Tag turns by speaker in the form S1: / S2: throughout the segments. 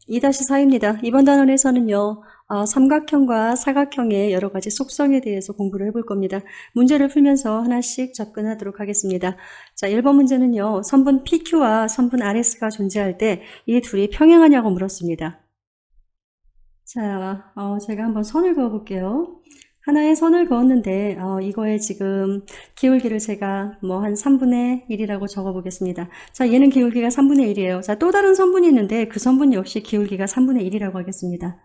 S1: 2-4입니다. 이번 단원에서는요, 삼각형과 사각형의 여러 가지 속성에 대해서 공부를 해볼 겁니다. 문제를 풀면서 하나씩 접근하도록 하겠습니다. 자, 1번 문제는요, 선분 PQ와 선분 RS가 존재할 때 이 둘이 평행하냐고 물었습니다. 자, 제가 한번 선을 그어 볼게요. 하나의 선을 그었는데 이거에 지금 기울기를 제가 뭐 한 3분의 1이라고 적어 보겠습니다. 자, 얘는 기울기가 3분의 1이에요. 자, 또 다른 선분이 있는데 그 선분 역시 기울기가 3분의 1이라고 하겠습니다.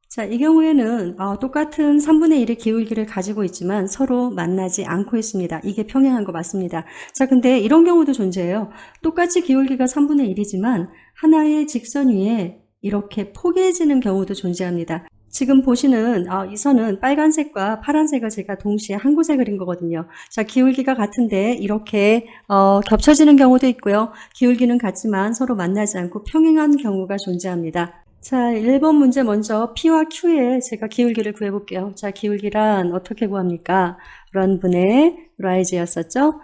S1: 자, 이 경우에는 똑같은 3분의 1의 기울기를 가지고 있지만 서로 만나지 않고 있습니다. 이게 평행한 거 맞습니다. 자, 근데 이런 경우도 존재해요. 똑같이 기울기가 3분의 1이지만 하나의 직선 위에 이렇게 포개지는 경우도 존재합니다. 지금 보시는 이 선은 빨간색과 파란색을 제가 동시에 한 곳에 그린 거거든요. 자, 기울기가 같은데 이렇게 겹쳐지는 경우도 있고요. 기울기는 같지만 서로 만나지 않고 평행한 경우가 존재합니다. 자, 1번 문제 먼저 P와 Q에 제가 기울기를 구해볼게요. 자, 기울기란 어떻게 구합니까? 런분의 라이즈였었죠?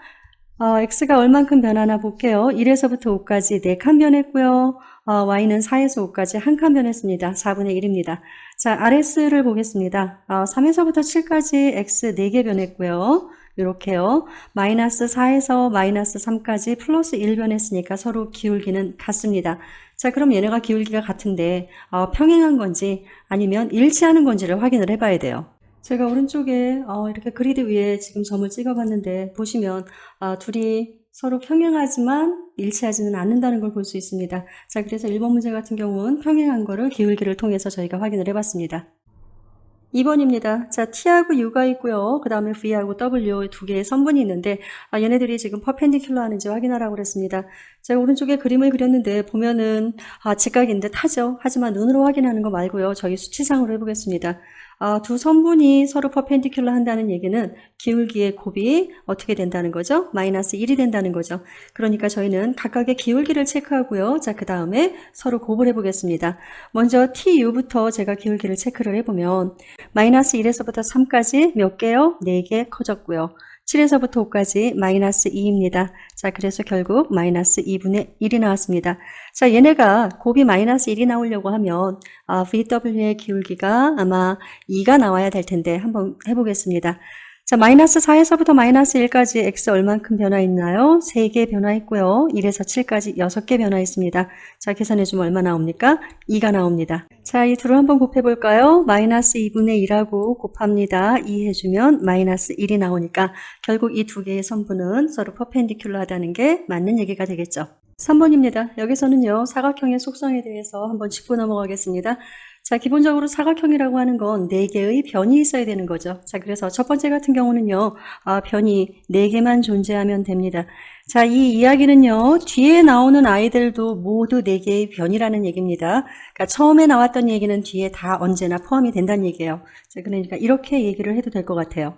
S1: x가 얼만큼 변하나 볼게요. 1에서부터 5까지 4칸 변했고요. y는 4에서 5까지 1칸 변했습니다. 4분의 1입니다. 자, rs를 보겠습니다. 3에서부터 7까지 x 4개 변했고요. 이렇게요. 마이너스 4에서 마이너스 3까지 플러스 1 변했으니까 서로 기울기는 같습니다. 자, 그럼 얘네가 기울기가 같은데 평행한 건지 아니면 일치하는 건지를 확인을 해봐야 돼요. 제가 오른쪽에 이렇게 그리드 위에 지금 점을 찍어봤는데 보시면 둘이 서로 평행하지만 일치하지는 않는다는 걸 볼 수 있습니다. 자, 그래서 1번 문제 같은 경우는 평행한 거를 기울기를 통해서 저희가 확인을 해봤습니다. 2번입니다. 자, T하고 U가 있고요. 그 다음에 V하고 W 두 개의 선분이 있는데 얘네들이 지금 퍼펜디큘러 하는지 확인하라고 그랬습니다. 제가 오른쪽에 그림을 그렸는데 보면은 직각인 듯 하죠. 하지만 눈으로 확인하는 거 말고요. 저희 수치상으로 해보겠습니다. 두 선분이 서로 퍼펜디큘러 한다는 얘기는 기울기의 곱이 어떻게 된다는 거죠? 마이너스 1이 된다는 거죠. 그러니까 저희는 각각의 기울기를 체크하고요. 자, 그 다음에 서로 곱을 해보겠습니다. 먼저 TU부터 제가 기울기를 체크를 해보면 마이너스 1에서부터 3까지 몇 개요? 4개 커졌고요. 7에서부터 5까지 마이너스 2입니다. 자, 그래서 결국 마이너스 2분의 1이 나왔습니다. 자, 얘네가 곱이 마이너스 1이 나오려고 하면 VW의 기울기가 아마 2가 나와야 될 텐데 한번 해보겠습니다. 자, 마이너스 4에서부터 마이너스 1까지 x 얼만큼 변화했나요? 3개 변화했고요. 1에서 7까지 6개 변화했습니다. 자, 계산해주면 얼마 나옵니까? 2가 나옵니다. 자, 이 둘을 한번 곱해볼까요? 마이너스 2분의 1하고 곱합니다. 2 해주면 마이너스 1이 나오니까 결국 이 두 개의 선분은 서로 퍼펜디큘러 하다는 게 맞는 얘기가 되겠죠. 3번입니다. 여기서는요, 사각형의 속성에 대해서 한번 짚고 넘어가겠습니다. 자, 기본적으로 사각형이라고 하는 건 4개의 변이 있어야 되는 거죠. 자, 그래서 첫 번째 같은 경우는요, 변이 4개만 존재하면 됩니다. 자, 이 이야기는요, 뒤에 나오는 아이들도 모두 4개의 변이라는 얘기입니다. 그러니까 처음에 나왔던 얘기는 뒤에 다 언제나 포함이 된다는 얘기예요. 자, 그러니까 이렇게 얘기를 해도 될 것 같아요.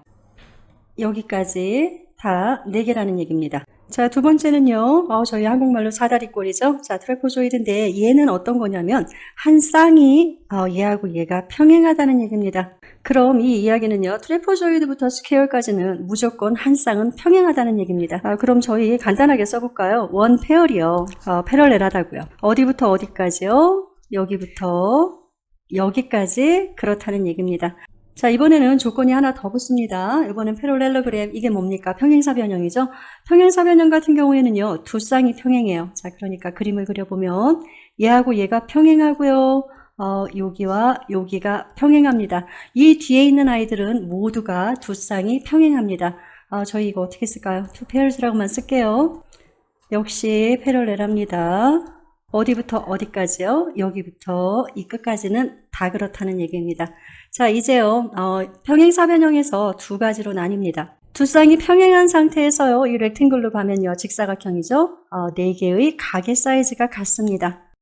S1: 여기까지 다 4개라는 얘기입니다. 자, 두 번째는요, 저희 한국말로 사다리꼴이죠. 자, 트래포조이드인데 얘는 어떤 거냐면 한 쌍이 얘하고 얘가 평행하다는 얘기입니다. 그럼 이 이야기는요, 트래포조이드부터 스퀘어까지는 무조건 한 쌍은 평행하다는 얘기입니다. 그럼 저희 간단하게 써볼까요? 원 페어리요. 패럴렐하다고요. 어디부터 어디까지요? 여기부터 여기까지 그렇다는 얘기입니다. 자, 이번에는 조건이 하나 더 붙습니다. 이번엔 패럴렐로그램, 이게 뭡니까? 평행사변형이죠? 평행사변형 같은 경우에는요, 두 쌍이 평행해요. 자, 그러니까 그림을 그려보면 얘하고 얘가 평행하고요. 여기와 여기가 평행합니다. 이 뒤에 있는 아이들은 모두가 두 쌍이 평행합니다. 저희 이거 어떻게 쓸까요? two pairs라고만 쓸게요. 역시 패럴렐합니다. 어디부터 어디까지요? 여기부터 이 끝까지는 다 그렇다는 얘기입니다. 자, 이제요, 평행사변형에서 두 가지로 나뉩니다. 두 쌍이 평행한 상태에서요, 이 렉탱글로 가면요, 직사각형이죠? 4개의 가게 사이즈가 같습니다.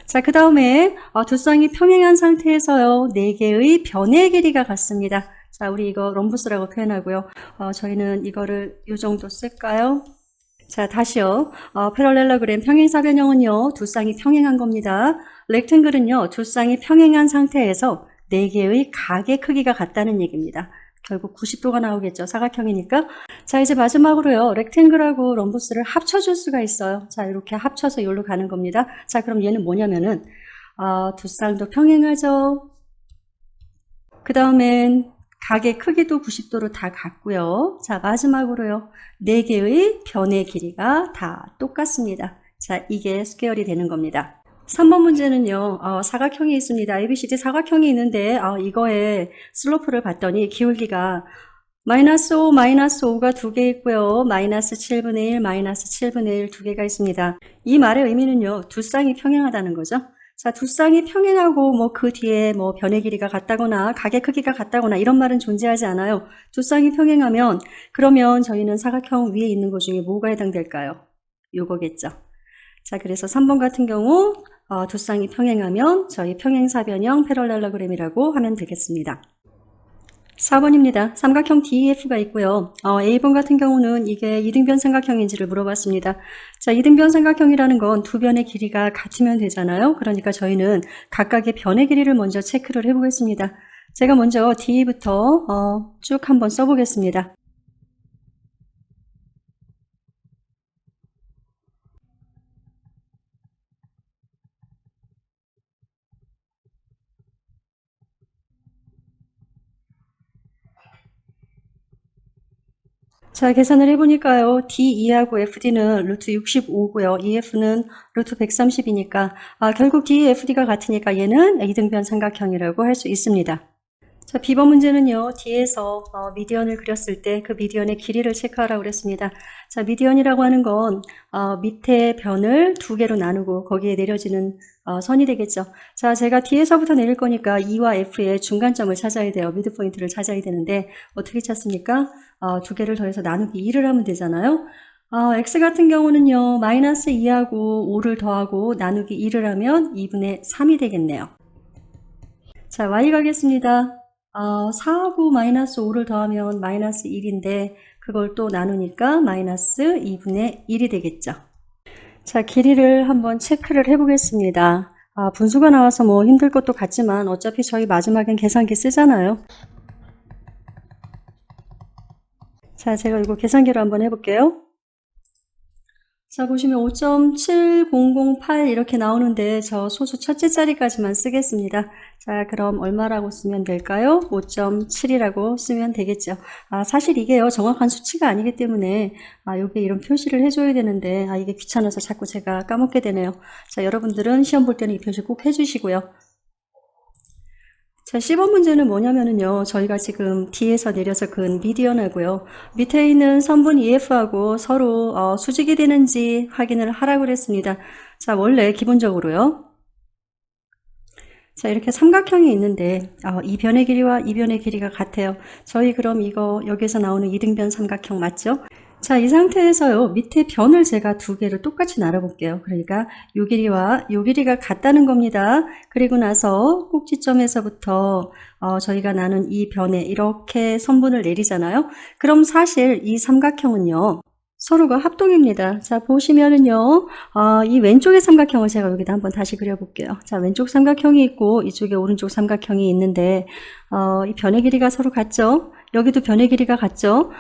S1: 자, 그 다음에 두 쌍이 평행한 상태에서요, 4개의 변의 길이가 같습니다. 자, 우리 이거 럼부스라고 표현하고요. 저희는 이거를 이 정도 쓸까요? 자, 다시요. 패럴렐로그램 평행사변형은요, 두 쌍이 평행한 겁니다. 렉탱글은요, 두 쌍이 평행한 상태에서 4개의 각의 크기가 같다는 얘기입니다. 결국 90도가 나오겠죠. 사각형이니까. 자, 이제 마지막으로요. 렉탱글하고 럼버스를 합쳐줄 수가 있어요. 자, 이렇게 합쳐서 여기로 가는 겁니다. 자, 그럼 얘는 뭐냐면은 두 쌍도 평행하죠. 그 다음엔 각의 크기도 90도로 다 같고요. 자, 마지막으로요. 4개의 변의 길이가 다 똑같습니다. 자, 이게 스퀘어리 되는 겁니다. 3번 문제는요, 사각형이 있습니다. ABCD 사각형이 있는데, 이거의 슬로프를 봤더니 기울기가 마이너스 5, 마이너스 5가 2개 있고요. 마이너스 7분의 1, 마이너스 7분의 1 2개가 있습니다. 이 말의 의미는요, 두 쌍이 평행하다는 거죠. 자, 두 쌍이 평행하고 뭐 그 뒤에 뭐 변의 길이가 같다거나 각의 크기가 같다거나 이런 말은 존재하지 않아요. 두 쌍이 평행하면 그러면 저희는 사각형 위에 있는 것 중에 뭐가 해당될까요? 요거겠죠. 자, 그래서 3번 같은 경우 두 쌍이 평행하면 저희 평행사변형 패럴렐로그램이라고 하면 되겠습니다. 4번입니다. 삼각형 DEF가 있고요. A번 같은 경우는 이게 이등변 삼각형인지를 물어봤습니다. 자, 이등변 삼각형이라는 건 두 변의 길이가 같으면 되잖아요. 그러니까 저희는 각각의 변의 길이를 먼저 체크를 해보겠습니다. 제가 먼저 D부터 쭉 한번 써보겠습니다. 자, 계산을 해보니까요. D2하고 FD는 루트 65고요. EF는 루트 130이니까 결국 DFD가 같으니까 얘는 이등변 삼각형이라고 할 수 있습니다. 자, B번 문제는요. D에서 미디언을 그렸을 때 그 미디언의 길이를 체크하라고 그랬습니다. 자, 미디언이라고 하는 건 밑에 변을 두 개로 나누고 거기에 내려지는 선이 되겠죠. 자, 제가 D에서부터 내릴 거니까 E와 F의 중간점을 찾아야 돼요. 미드포인트를 찾아야 되는데 어떻게 찾습니까? 두 개를 더해서 나누기 2를 하면 되잖아요. X 같은 경우는요. 마이너스 2하고 5를 더하고 나누기 2를 하면 2분의 3이 되겠네요. 자, Y 가겠습니다. 4하고 마이너스 5를 더하면 마이너스 1인데 그걸 또 나누니까 마이너스 2분의 1이 되겠죠. 자, 길이를 한번 체크를 해보겠습니다. 분수가 나와서 뭐 힘들 것도 같지만 어차피 저희 마지막엔 계산기 쓰잖아요. 자, 제가 이거 계산기로 한번 해볼게요. 자, 보시면 5.7008 이렇게 나오는데 저 소수 첫째 자리까지만 쓰겠습니다. 자, 그럼 얼마라고 쓰면 될까요? 5.7이라고 쓰면 되겠죠. 사실 이게요, 정확한 수치가 아니기 때문에 여기에 이런 표시를 해줘야 되는데 이게 귀찮아서 자꾸 제가 까먹게 되네요. 자, 여러분들은 시험 볼 때는 이 표시 꼭 해주시고요. 자, 10번 문제는 뭐냐면은요, 저희가 지금 D에서 내려서 근 미디언하고요, 밑에 있는 선분 EF하고 서로 수직이 되는지 확인을 하라고 그랬습니다. 자, 원래 기본적으로요. 자, 이렇게 삼각형이 있는데 이 변의 길이와 이 변의 길이가 같아요. 저희 그럼 이거 여기서 나오는 이등변 삼각형 맞죠? 자, 이 상태에서요, 밑에 변을 제가 두 개를 똑같이 나눠볼게요. 그러니까 요 길이와 요 길이가 같다는 겁니다. 그리고 나서 꼭지점에서부터 저희가 나눈 이 변에 이렇게 선분을 내리잖아요. 그럼 사실 이 삼각형은요, 서로가 합동입니다. 자, 보시면은요, 이 왼쪽의 삼각형을 제가 여기다 한번 다시 그려볼게요. 자, 왼쪽 삼각형이 있고 이쪽에 오른쪽 삼각형이 있는데 이 변의 길이가 서로 같죠? 여기도 변의 길이가 같죠?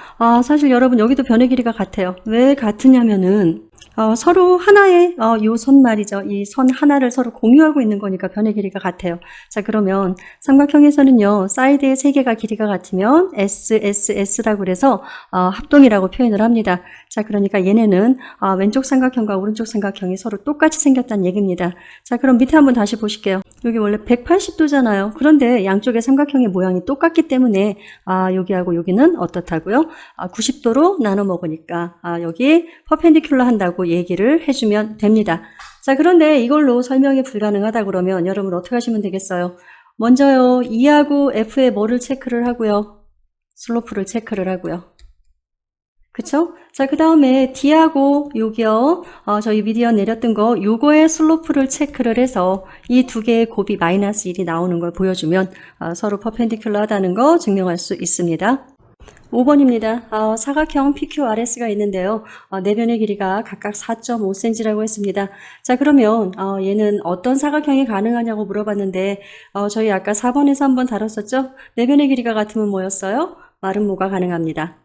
S1: 사실 여러분 여기도 변의 길이가 같아요. 왜 같으냐면은 서로 하나의 요 선 말이죠. 이 선 하나를 서로 공유하고 있는 거니까 변의 길이가 같아요. 자, 그러면 삼각형에서는요, 사이드의 세 개가 길이가 같으면 SSS라고 그래서 합동이라고 표현을 합니다. 자, 그러니까 얘네는 왼쪽 삼각형과 오른쪽 삼각형이 서로 똑같이 생겼다는 얘기입니다. 자, 그럼 밑에 한번 다시 보실게요. 여기 원래 180도잖아요. 그런데 양쪽의 삼각형의 모양이 똑같기 때문에 여기하고 여기는 어떻다고요? 90도로 나눠 먹으니까 여기 퍼펜디큘러 한다고 얘기를 해주면 됩니다. 자, 그런데 이걸로 설명이 불가능하다 그러면 여러분 어떻게 하시면 되겠어요? 먼저요, E하고 F의 뭐를 체크를 하고요? 슬로프를 체크를 하고요. 그쵸? 자, 그 다음에 D하고 여기요, 저희 미디언 내렸던 거, 요거의 슬로프를 체크를 해서 이 두 개의 곱이 마이너스 1이 나오는 걸 보여주면 서로 퍼펜디큘러 하다는 거 증명할 수 있습니다. 5번입니다. 사각형 PQRS가 있는데요. 내변의 길이가 각각 4.5cm라고 했습니다. 자, 그러면 얘는 어떤 사각형이 가능하냐고 물어봤는데 저희 아까 4번에서 한번 다뤘었죠? 내변의 길이가 같으면 뭐였어요? 마름모가 가능합니다.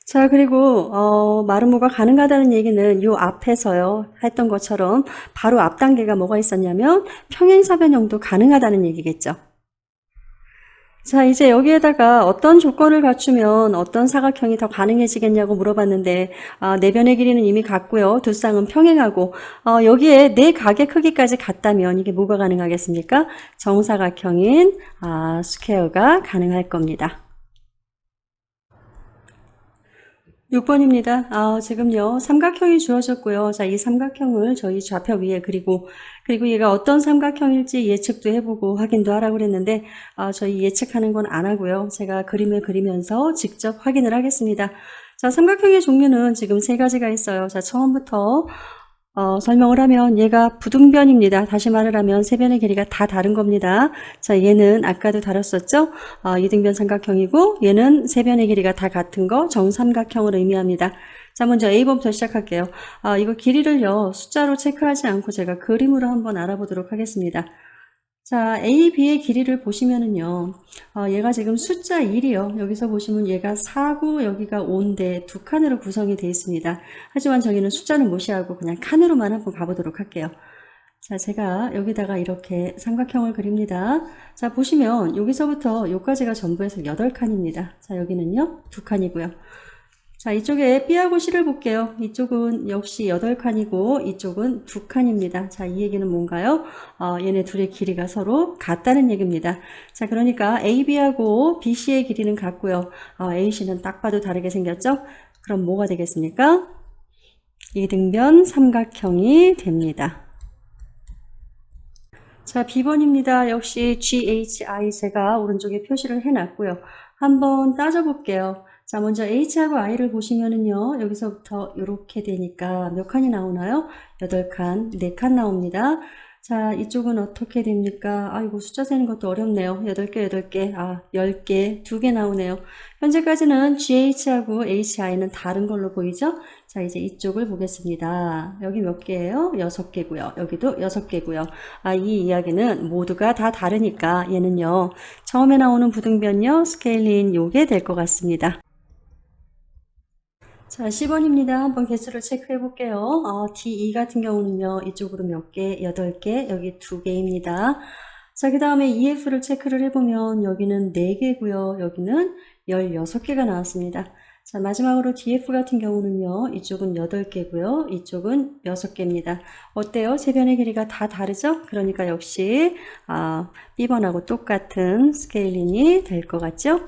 S1: 자, 그리고 마름모가 가능하다는 얘기는 요 앞에서요 했던 것처럼 바로 앞 단계가 뭐가 있었냐면 평행사변형도 가능하다는 얘기겠죠. 자, 이제 여기에다가 어떤 조건을 갖추면 어떤 사각형이 더 가능해지겠냐고 물어봤는데 내변의 길이는 이미 같고요. 두 쌍은 평행하고 여기에 네 각의 크기까지 같다면 이게 뭐가 가능하겠습니까? 정사각형인 스퀘어가 가능할 겁니다. 6번입니다. 지금요, 삼각형이 주어졌고요. 자, 이 삼각형을 저희 좌표 위에 그리고 얘가 어떤 삼각형일지 예측도 해보고 확인도 하라고 그랬는데, 저희 예측하는 건 안 하고요. 제가 그림을 그리면서 직접 확인을 하겠습니다. 자, 삼각형의 종류는 지금 세 가지가 있어요. 자, 처음부터 설명을 하면 얘가 부등변입니다. 다시 말을 하면 세 변의 길이가 다 다른 겁니다. 자, 얘는 아까도 다뤘었죠? 이등변 삼각형이고 얘는 세 변의 길이가 다 같은 거 정삼각형을 의미합니다. 자, 먼저 A번부터 시작할게요. 이거 길이를요, 숫자로 체크하지 않고 제가 그림으로 한번 알아보도록 하겠습니다. 자, A, B의 길이를 보시면은요, 얘가 지금 숫자 1이요. 여기서 보시면 얘가 4고 여기가 5인데 두 칸으로 구성이 되어 있습니다. 하지만 저희는 숫자는 무시하고 그냥 칸으로만 한번 가보도록 할게요. 자, 제가 여기다가 이렇게 삼각형을 그립니다. 자, 보시면 여기서부터 여기까지가 전부 해서 8칸입니다. 자, 여기는요, 두 칸이고요. 자, 이쪽에 B하고 C를 볼게요. 이쪽은 역시 8칸이고 이쪽은 2칸입니다. 자, 이 얘기는 뭔가요? 얘네 둘의 길이가 서로 같다는 얘기입니다. 자, 그러니까 AB하고 BC의 길이는 같고요. AC는 딱 봐도 다르게 생겼죠? 그럼 뭐가 되겠습니까? 이등변 삼각형이 됩니다. 자, B번입니다. 역시 GHI 제가 오른쪽에 표시를 해놨고요. 한번 따져볼게요. 자, 먼저 H하고 I를 보시면은요, 여기서부터 이렇게 되니까 몇 칸이 나오나요? 8칸, 4칸 나옵니다. 자, 이쪽은 어떻게 됩니까? 아이고, 숫자 세는 것도 어렵네요. 8개, 8개, 10개, 2개 나오네요. 현재까지는 GH하고 HI는 다른 걸로 보이죠? 자, 이제 이쪽을 보겠습니다. 여기 몇 개예요? 6개고요. 여기도 6개고요. 이 이야기는 모두가 다 다르니까 얘는요, 처음에 나오는 부등변요, 스케일린 요게 될 것 같습니다. 자, 10번입니다. 한번 개수를 체크해 볼게요. D2 같은 경우는요, 이쪽으로 몇 개? 8개, 여기 2개입니다. 자, 그 다음에 EF를 체크를 해보면 여기는 4개고요. 여기는 16개가 나왔습니다. 자, 마지막으로 DF 같은 경우는요, 이쪽은 8개고요. 이쪽은 6개입니다. 어때요? 세 변의 길이가 다 다르죠? 그러니까 역시 B번하고 똑같은 스케일링이 될 것 같죠?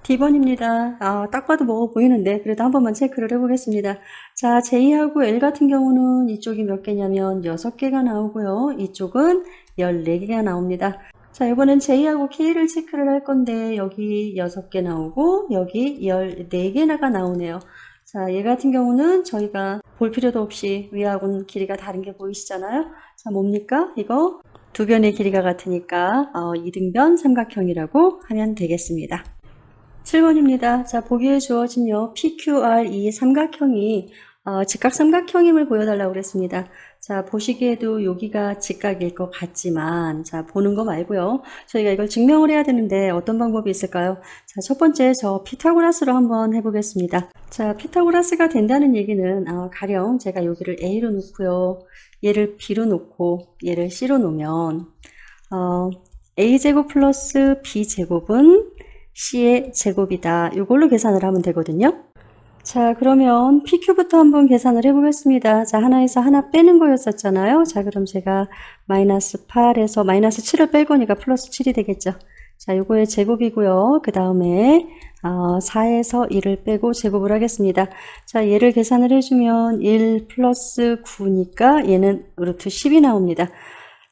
S1: D번입니다. 딱 봐도 먹어 보이는데 그래도 한 번만 체크를 해보겠습니다. 자, J하고 L 같은 경우는 이쪽이 몇 개냐면 6개가 나오고요. 이쪽은 14개가 나옵니다. 자, 이번엔 J하고 K를 체크를 할 건데 여기 6개 나오고 여기 14개가 나오네요. 자, 얘 같은 경우는 저희가 볼 필요도 없이 위하고는 길이가 다른 게 보이시잖아요. 자, 뭡니까? 이거 두 변의 길이가 같으니까 이등변 삼각형이라고 하면 되겠습니다. 7번입니다. 자, 보기에 주어진요, PQRE 삼각형이 직각 삼각형임을 보여달라고 그랬습니다. 자, 보시기에도 여기가 직각일 것 같지만, 자, 보는 거 말고요. 저희가 이걸 증명을 해야 되는데 어떤 방법이 있을까요? 자, 첫 번째 저 피타고라스로 한번 해보겠습니다. 자, 피타고라스가 된다는 얘기는 가령 제가 여기를 A로 놓고요. 얘를 B로 놓고 얘를 C로 놓으면 A제곱 플러스 B제곱은 C의 제곱이다. 이걸로 계산을 하면 되거든요. 자, 그러면 PQ부터 한번 계산을 해보겠습니다. 자, 하나에서 하나 빼는 거였었잖아요. 자, 그럼 제가 마이너스 8에서 마이너스 7을 뺄 거니까 플러스 7이 되겠죠. 자, 요거의 제곱이고요. 그 다음에 4에서 1을 빼고 제곱을 하겠습니다. 자, 얘를 계산을 해주면 1 플러스 9니까 얘는 루트 10이 나옵니다.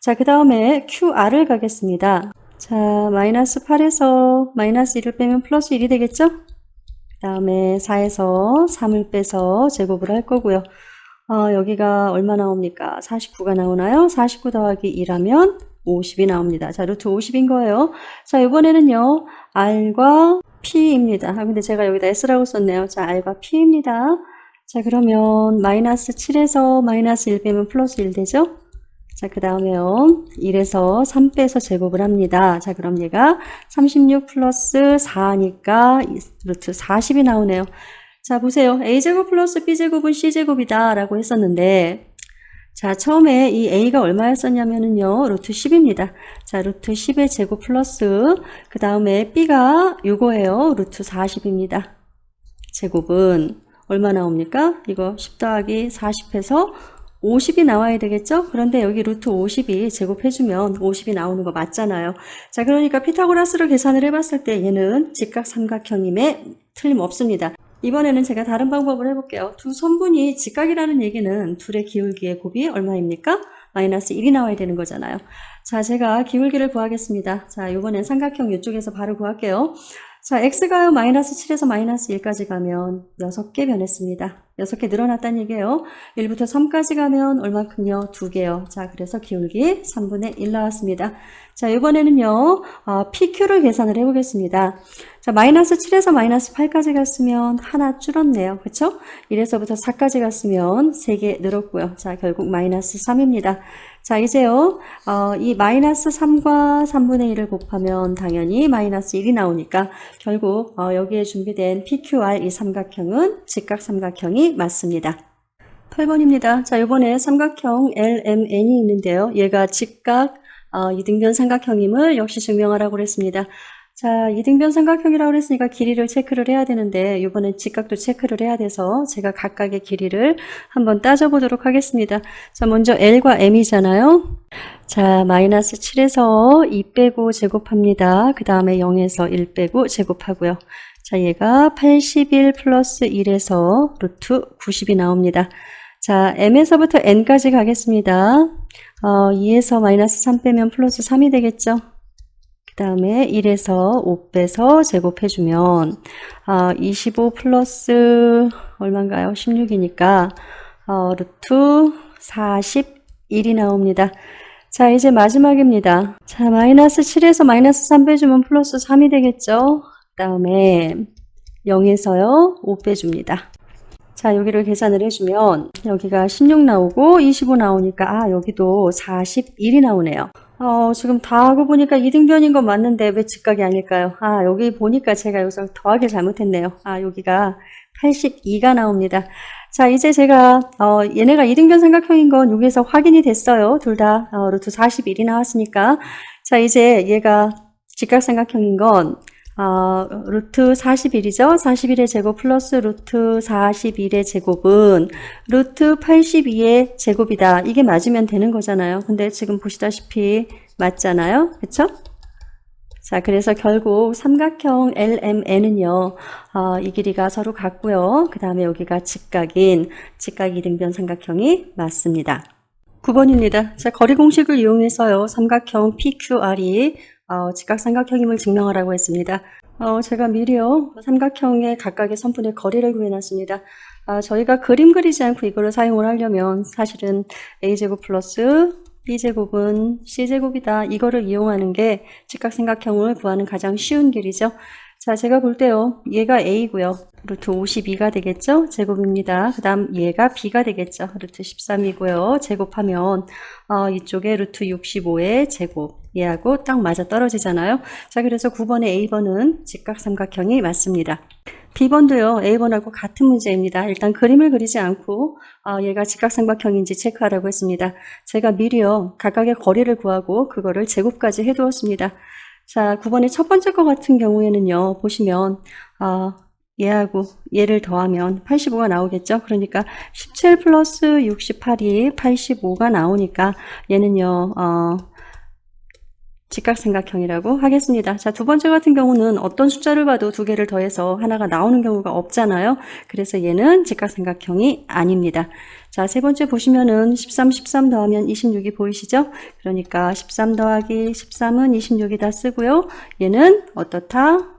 S1: 자, 그 다음에 QR을 가겠습니다. 자, 마이너스 8에서 마이너스 1을 빼면 플러스 1이 되겠죠? 그 다음에 4에서 3을 빼서 제곱을 할 거고요. 여기가 얼마 나옵니까? 49가 나오나요? 49 더하기 2라면 50이 나옵니다. 자, 루트 50인 거예요. 자, 이번에는요, R과 P입니다. 근데 제가 여기다 S라고 썼네요. 자, R과 P입니다. 자, 그러면 마이너스 7에서 마이너스 1 빼면 플러스 1 되죠? 자, 그 다음에요, 1에서 3 빼서 제곱을 합니다. 자, 그럼 얘가 36 플러스 4니까 루트 40이 나오네요. 자, 보세요. A제곱 플러스 B제곱은 C제곱이다 라고 했었는데, 자, 처음에 이 A가 얼마였었냐면요, 루트 10입니다. 자, 루트 10의 제곱 플러스, 그 다음에 B가 요거예요. 루트 40입니다. 제곱은 얼마 나옵니까? 이거 10 더하기 40해서 50이 나와야 되겠죠? 그런데 여기 루트 50이 제곱해주면 50이 나오는 거 맞잖아요. 자, 그러니까 피타고라스로 계산을 해봤을 때 얘는 직각삼각형임에 틀림없습니다. 이번에는 제가 다른 방법을 해볼게요. 두 선분이 직각이라는 얘기는 둘의 기울기의 곱이 얼마입니까? 마이너스 1이 나와야 되는 거잖아요. 자, 제가 기울기를 구하겠습니다. 자, 이번엔 삼각형 이쪽에서 바로 구할게요. 자, x가요, 마이너스 7에서 마이너스 1까지 가면 6개 변했습니다. 6개 늘어났다는 얘기예요. 1부터 3까지 가면 얼만큼요? 2개요. 자, 그래서 기울기 3분의 1 나왔습니다. 자, 이번에는요, PQ를 계산을 해보겠습니다. 자, 마이너스 7에서 마이너스 8까지 갔으면 하나 줄었네요. 그쵸? 1에서부터 4까지 갔으면 3개 늘었고요. 자, 결국 마이너스 3입니다. 자, 이제요, 이 마이너스 3과 3분의 1을 곱하면 당연히 마이너스 1이 나오니까 결국 여기에 준비된 PQR 이 삼각형은 직각삼각형이 맞습니다. 8번입니다. 자, 이번에 삼각형 LMN이 있는데요. 얘가 직각 이등변 삼각형임을 역시 증명하라고 그랬습니다. 자, 이등변 삼각형이라고 그랬으니까 길이를 체크를 해야 되는데 이번엔 직각도 체크를 해야 돼서 제가 각각의 길이를 한번 따져보도록 하겠습니다. 자, 먼저 L과 M이잖아요. 자, 마이너스 7에서 2 빼고 제곱합니다. 그 다음에 0에서 1 빼고 제곱하고요. 자, 얘가 81 플러스 1에서 루트 90이 나옵니다. 자, M에서부터 N까지 가겠습니다. 2에서 마이너스 3 빼면 플러스 3이 되겠죠. 그 다음에 1에서 5 빼서 제곱해주면 25 플러스 얼마인가요? 16이니까 루트 41이 나옵니다. 자, 이제 마지막입니다. 자, 마이너스 7에서 마이너스 3 빼주면 플러스 3이 되겠죠. 그 다음에 0에서요 5 빼줍니다. 자, 여기를 계산을 해주면 여기가 16 나오고 25 나오니까 여기도 41이 나오네요. 지금 다 하고 보니까 이등변인 건 맞는데 왜 직각이 아닐까요? 여기 보니까 제가 여기서 더하기 잘못했네요. 여기가 82가 나옵니다. 자, 이제 제가 얘네가 이등변 삼각형인 건 여기에서 확인이 됐어요. 둘 다 루트 41이 나왔으니까. 자, 이제 얘가 직각삼각형인 건 루트 41이죠. 41의 제곱 플러스 루트 41의 제곱은 루트 82의 제곱이다. 이게 맞으면 되는 거잖아요. 근데 지금 보시다시피 맞잖아요. 그쵸? 자, 그래서 결국 삼각형 LMN은요, 이 길이가 서로 같고요. 그 다음에 여기가 직각인 직각 이등변 삼각형이 맞습니다. 9번입니다. 자, 거리 공식을 이용해서요, 삼각형 PQR이 직각삼각형임을 증명하라고 했습니다. 제가 미리요 삼각형의 각각의 선분의 거리를 구해놨습니다. 저희가 그림 그리지 않고 이거를 사용을 하려면 사실은 A제곱 플러스 B제곱은 C제곱이다. 이거를 이용하는 게 직각삼각형을 구하는 가장 쉬운 길이죠. 자, 제가 볼 때요, 얘가 A고요. 루트 52가 되겠죠? 제곱입니다. 그 다음 얘가 B가 되겠죠? 루트 13이고요. 제곱하면 이쪽에 루트 65의 제곱, 얘하고 딱 맞아 떨어지잖아요. 자, 그래서 9번의 A번은 직각삼각형이 맞습니다. B번도요, A번하고 같은 문제입니다. 일단 그림을 그리지 않고 얘가 직각삼각형인지 체크하라고 했습니다. 제가 미리요, 각각의 거리를 구하고 그거를 제곱까지 해두었습니다. 자, 9번의 첫 번째 거 같은 경우에는요, 보시면 얘하고 얘를 더하면 85가 나오겠죠. 그러니까 17 플러스 68이 85가 나오니까 얘는요, 직각삼각형이라고 하겠습니다. 자, 두 번째 같은 경우는 어떤 숫자를 봐도 두 개를 더해서 하나가 나오는 경우가 없잖아요. 그래서 얘는 직각삼각형이 아닙니다. 자, 세 번째 보시면은 13 더하면 26이 보이시죠? 그러니까 13 더하기 13은 26이다 쓰고요. 얘는 어떻다?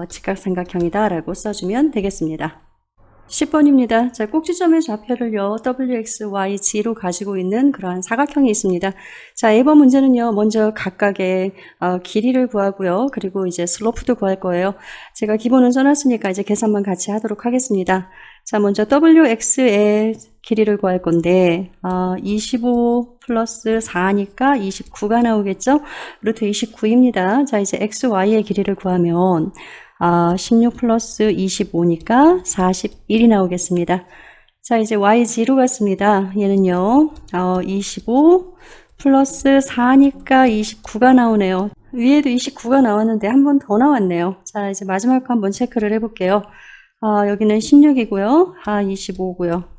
S1: 직각삼각형이다 라고 써주면 되겠습니다. 10번입니다. 자, 꼭지점의 좌표를요, wx, y, g로 가지고 있는 그러한 사각형이 있습니다. 자, A번 문제는요, 먼저 각각의 길이를 구하고요. 그리고 이제 슬로프도 구할 거예요. 제가 기본은 써놨으니까 이제 계산만 같이 하도록 하겠습니다. 자, 먼저 wx의 길이를 구할 건데 25 플러스 4니까 29가 나오겠죠? 루트 29입니다. 자, 이제 x, y의 길이를 구하면 16 플러스 25니까 41이 나오겠습니다. 자, 이제 YG로 갔습니다. 얘는요, 25 플러스 4니까 29가 나오네요. 위에도 29가 나왔는데 한 번 더 나왔네요. 자, 이제 마지막 거 한번 체크를 해볼게요. 여기는 16이고요. 25고요.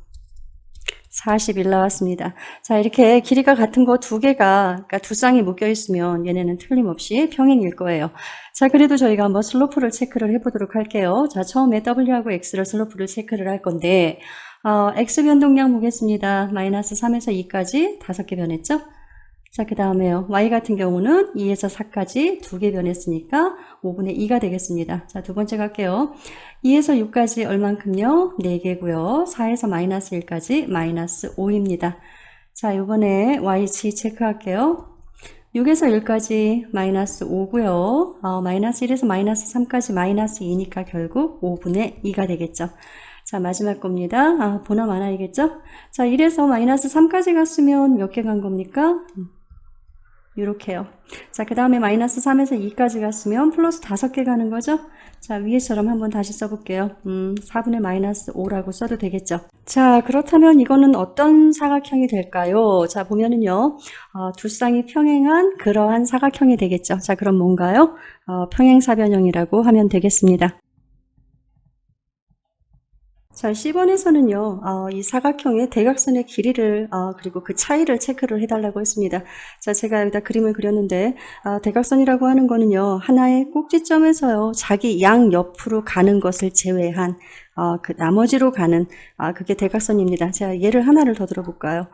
S1: 41 나왔습니다. 자, 이렇게 길이가 같은 거 두 개가, 그러니까 두 쌍이 묶여 있으면 얘네는 틀림없이 평행일 거예요. 자, 그래도 저희가 한번 슬로프를 체크를 해보도록 할게요. 자, 처음에 W하고 X를 슬로프를 체크를 할 건데, X 변동량 보겠습니다. 마이너스 3에서 2까지 5개 변했죠? 자, 그 다음에요. Y 같은 경우는 2에서 4까지 2개 변했으니까 5분의 2가 되겠습니다. 자, 두 번째 갈게요. 2에서 6까지 얼만큼요? 4개고요. 4에서 마이너스 1까지 마이너스 5입니다. 자, 이번에 YG 체크할게요. 6에서 1까지 마이너스 5고요. 마이너스 1에서 마이너스 3까지 마이너스 2니까 결국 5분의 2가 되겠죠. 자, 마지막 겁니다. 보나 마나이겠죠? 자, 1에서 마이너스 3까지 갔으면 몇 개 간 겁니까? 요렇게요. 자, 그 다음에 마이너스 3에서 2까지 갔으면 플러스 5개 가는 거죠? 자, 위에처럼 한번 다시 써볼게요. 4분의 마이너스 5라고 써도 되겠죠? 자, 그렇다면 이거는 어떤 사각형이 될까요? 자, 보면은요, 두 쌍이 평행한 그러한 사각형이 되겠죠? 자, 그럼 뭔가요? 평행사변형이라고 하면 되겠습니다. 자, 10번에서는요, 이 사각형의 대각선의 길이를, 그리고 그 차이를 체크를 해달라고 했습니다. 자, 제가 여기다 그림을 그렸는데, 대각선이라고 하는 거는요, 하나의 꼭지점에서요, 자기 양옆으로 가는 것을 제외한, 그 나머지로 가는, 그게 대각선입니다. 자, 예를 하나를 더 들어볼까요?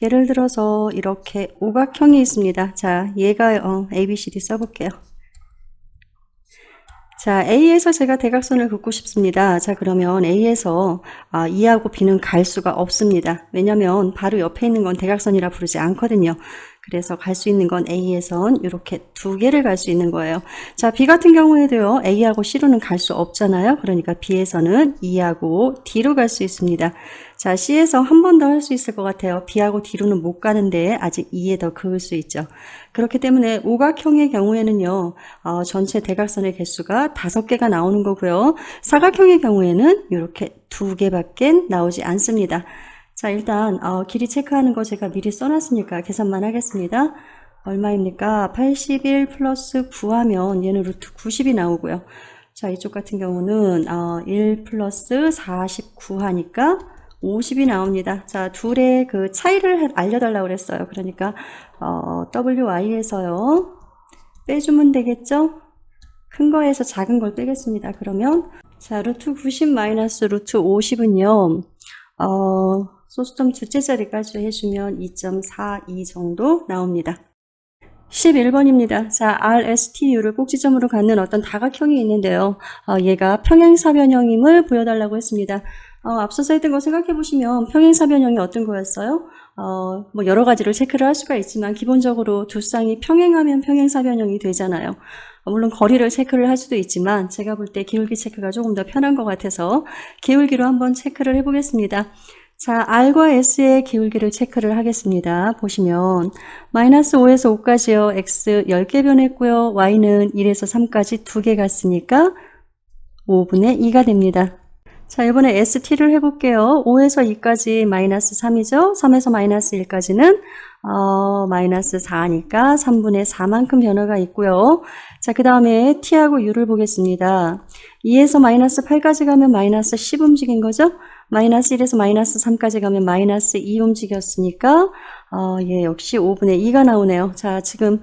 S1: 예를 들어서 이렇게 오각형이 있습니다. 자, 얘가, ABCD 써볼게요. 자, A에서 제가 대각선을 긋고 싶습니다. 자, 그러면 A에서 E하고 B는 갈 수가 없습니다. 왜냐면 바로 옆에 있는 건 대각선이라 부르지 않거든요. 그래서 갈 수 있는 건 A에선 이렇게 두 개를 갈 수 있는 거예요. 자, B 같은 경우에도요, A하고 C로는 갈 수 없잖아요. 그러니까 B에서는 E하고 D로 갈 수 있습니다. 자, C에서 한 번 더 할 수 있을 것 같아요. B하고 D로는 못 가는데 아직 E에 더 그을 수 있죠. 그렇기 때문에 오각형의 경우에는요, 전체 대각선의 개수가 5개가 나오는 거고요. 사각형의 경우에는 이렇게 2개밖에 나오지 않습니다. 자, 일단 길이 체크하는 거 제가 미리 써놨으니까 계산만 하겠습니다. 얼마입니까? 81 플러스 9 하면 얘는 루트 90이 나오고요. 자, 이쪽 같은 경우는 1 플러스 49 하니까 50이 나옵니다. 자, 둘의 그 차이를 알려달라고 그랬어요. 그러니까 WI에서요 빼주면 되겠죠? 큰 거에서 작은 걸 빼겠습니다. 그러면 자, 루트 90 마이너스 루트 50은요 소수점 두째 자리까지 해주면 2.42 정도 나옵니다. 11번입니다. 자, RSTU를 꼭지점으로 갖는 어떤 다각형이 있는데요. 얘가 평행사변형임을 보여달라고 했습니다. 앞서서 했던 거 생각해 보시면 평행사변형이 어떤 거였어요? 뭐 여러 가지를 체크를 할 수가 있지만 기본적으로 두 쌍이 평행하면 평행사변형이 되잖아요. 물론 거리를 체크를 할 수도 있지만 제가 볼 때 기울기 체크가 조금 더 편한 것 같아서 기울기로 한번 체크를 해보겠습니다. 자, R과 S의 기울기를 체크를 하겠습니다. 보시면 마이너스 5에서 5까지요. X 10개 변했고요. Y는 1에서 3까지 2개 갔으니까 5분의 2가 됩니다. 자, 이번에 ST를 해볼게요. 5에서 2까지 마이너스 3이죠. 3에서 마이너스 1까지는 마이너스 4니까 3분의 4만큼 변화가 있고요. 자, 그 다음에 T하고 U를 보겠습니다. 2에서 마이너스 8까지 가면 마이너스 10 움직인 거죠. 마이너스 1에서 마이너스 3까지 가면 마이너스 2 움직였으니까 얘 역시 5분의 2가 나오네요. 자, 지금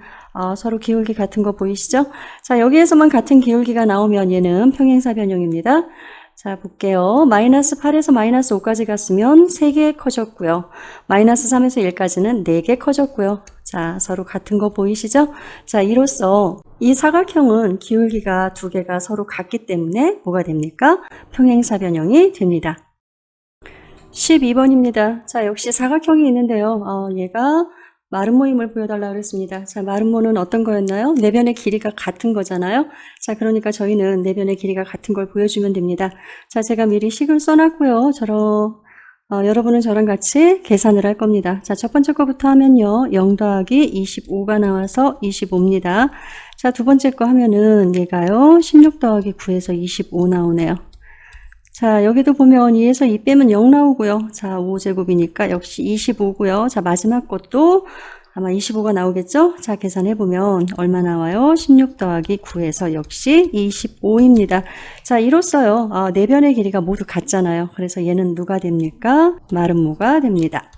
S1: 서로 기울기 같은 거 보이시죠? 자, 여기에서만 같은 기울기가 나오면 얘는 평행사변형입니다. 자, 볼게요. 마이너스 8에서 마이너스 5까지 갔으면 3개 커졌고요. 마이너스 3에서 1까지는 4개 커졌고요. 자, 서로 같은 거 보이시죠? 자, 이로써 이 사각형은 기울기가 두 개가 서로 같기 때문에 뭐가 됩니까? 평행사변형이 됩니다. 12번입니다. 자, 역시 사각형이 있는데요. 얘가 마름모임을 보여달라고 그랬습니다. 자, 마름모는 어떤 거였나요? 내변의 길이가 같은 거잖아요. 자, 그러니까 저희는 내변의 길이가 같은 걸 보여주면 됩니다. 자, 제가 미리 식을 써놨고요. 여러분은 저랑 같이 계산을 할 겁니다. 자, 첫 번째 거부터 하면요. 0 더하기 25가 나와서 25입니다. 자, 두 번째 거 하면은 얘가요. 16 더하기 9에서 25 나오네요. 자, 여기도 보면 2에서 2 빼면 0 나오고요. 자, 5제곱이니까 역시 25고요. 자, 마지막 것도 아마 25가 나오겠죠? 자, 계산해보면 얼마 나와요? 16 더하기 9에서 역시 25입니다. 자, 이로써요. 내변의 길이가 모두 같잖아요. 그래서 얘는 누가 됩니까? 마름모가 됩니다.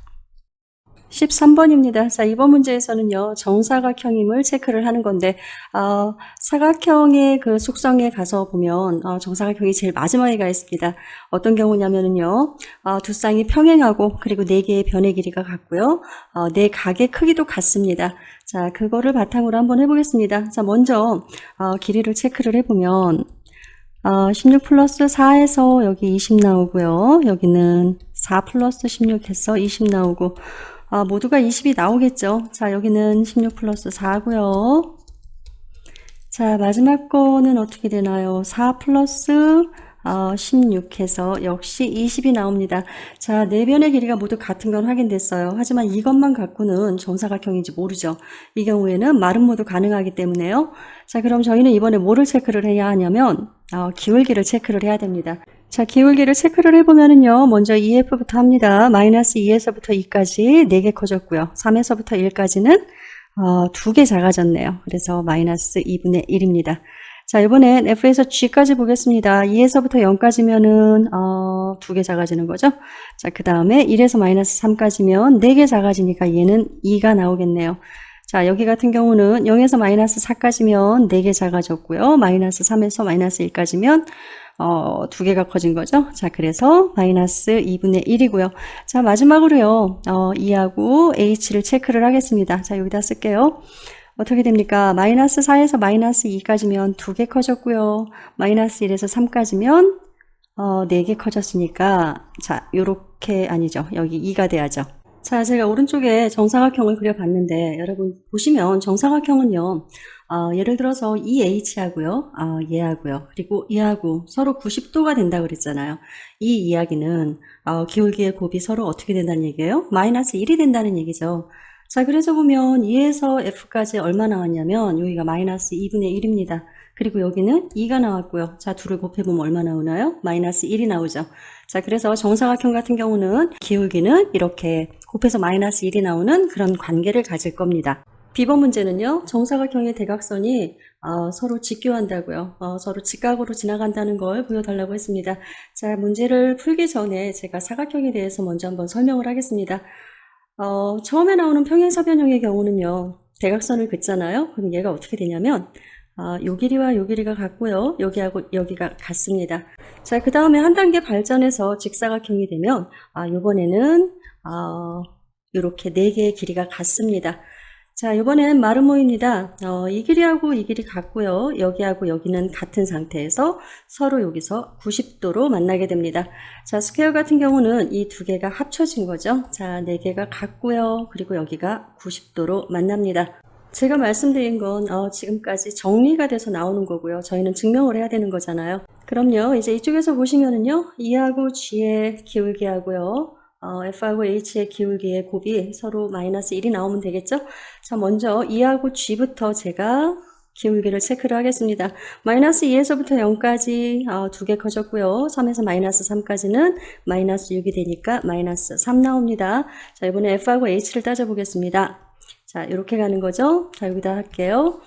S1: 13번입니다. 자, 이번 문제에서는요, 정사각형임을 체크를 하는 건데, 사각형의 그 속성에 가서 보면, 정사각형이 제일 마지막에 가 있습니다. 어떤 경우냐면은요, 두 쌍이 평행하고, 그리고 네 개의 변의 길이가 같고요, 네 각의 크기도 같습니다. 자, 그거를 바탕으로 한번 해보겠습니다. 자, 먼저, 길이를 체크를 해보면, 16 플러스 4에서 여기 20 나오고요, 여기는 4 플러스 16 해서 20 나오고, 모두가 20이 나오겠죠. 자, 여기는 16 플러스 4고요. 자, 마지막 거는 어떻게 되나요? 4 플러스 16 해서 역시 20이 나옵니다. 자, 네 변의 길이가 모두 같은 건 확인됐어요. 하지만 이것만 갖고는 정사각형인지 모르죠. 이 경우에는 마름모도 가능하기 때문에요. 자, 그럼 저희는 이번에 뭐를 체크를 해야 하냐면 기울기를 체크를 해야 됩니다. 자, 기울기를 체크를 해보면은요, 먼저 EF부터 합니다. 마이너스 2에서부터 2까지 4개 커졌고요. 3에서부터 1까지는 2개 작아졌네요. 그래서 마이너스 2분의 1입니다. 자, 이번엔 F에서 G까지 보겠습니다. 2에서부터 0까지면은 2개 작아지는 거죠. 자, 그 다음에 1에서 마이너스 3까지면 4개 작아지니까 얘는 2가 나오겠네요. 자, 여기 같은 경우는 0에서 마이너스 4까지면 4개 작아졌고요. 마이너스 3에서 마이너스 1까지면 2개가 커진 거죠. 자, 그래서 마이너스 2분의 1이고요. 자, 마지막으로요, 2하고 H를 체크를 하겠습니다. 자, 여기다 쓸게요. 어떻게 됩니까? 마이너스 4에서 마이너스 2까지면 2개 커졌고요. 마이너스 1에서 3까지면 4개 커졌으니까, 자, 요렇게, 아니죠. 여기 2가 돼야죠. 자, 제가 오른쪽에 정사각형을 그려봤는데, 여러분 보시면 정사각형은요, 예를 들어서 이 H하고요, 얘하고요, 그리고 얘하고 서로 90도가 된다고 그랬잖아요. 이 이야기는 기울기의 곱이 서로 어떻게 된다는 얘기예요? 마이너스 1이 된다는 얘기죠. 자, 그래서 보면 2에서 F까지 얼마 나왔냐면 여기가 마이너스 2분의 1입니다. 그리고 여기는 2가 나왔고요. 자, 둘을 곱해보면 얼마 나오나요? 마이너스 1이 나오죠. 자, 그래서 정사각형 같은 경우는 기울기는 이렇게 곱해서 마이너스 1이 나오는 그런 관계를 가질 겁니다. B번 문제는요, 정사각형의 대각선이 서로 직교한다고요. 서로 직각으로 지나간다는 걸 보여달라고 했습니다. 자, 문제를 풀기 전에 제가 사각형에 대해서 먼저 한번 설명을 하겠습니다. 처음에 나오는 평행사변형의 경우는요, 대각선을 긋잖아요. 그럼 얘가 어떻게 되냐면, 요 길이와 요 길이가 같고요. 여기하고 여기가 같습니다. 자, 그 다음에 한 단계 발전해서 직사각형이 되면, 요번에는, 요렇게 4개의 길이가 같습니다. 자, 이번엔 마름모입니다. 이 길이하고 이 길이 같고요. 여기하고 여기는 같은 상태에서 서로 여기서 90도로 만나게 됩니다. 자, 스퀘어 같은 경우는 이 두 개가 합쳐진 거죠. 자, 4개가 같고요. 그리고 여기가 90도로 만납니다. 제가 말씀드린 건 지금까지 정리가 돼서 나오는 거고요. 저희는 증명을 해야 되는 거잖아요. 그럼요. 이제 이쪽에서 보시면은요. E하고 G의 기울기하고요. F하고 H의 기울기의 곱이 서로 마이너스 1이 나오면 되겠죠? 자, 먼저 E하고 G부터 제가 기울기를 체크를 하겠습니다. 마이너스 2에서부터 0까지 2개 커졌고요. 3에서 마이너스 3까지는 마이너스 6이 되니까 마이너스 3 나옵니다. 자, 이번에 F하고 H를 따져보겠습니다. 자, 이렇게 가는 거죠? 자, 여기다 할게요.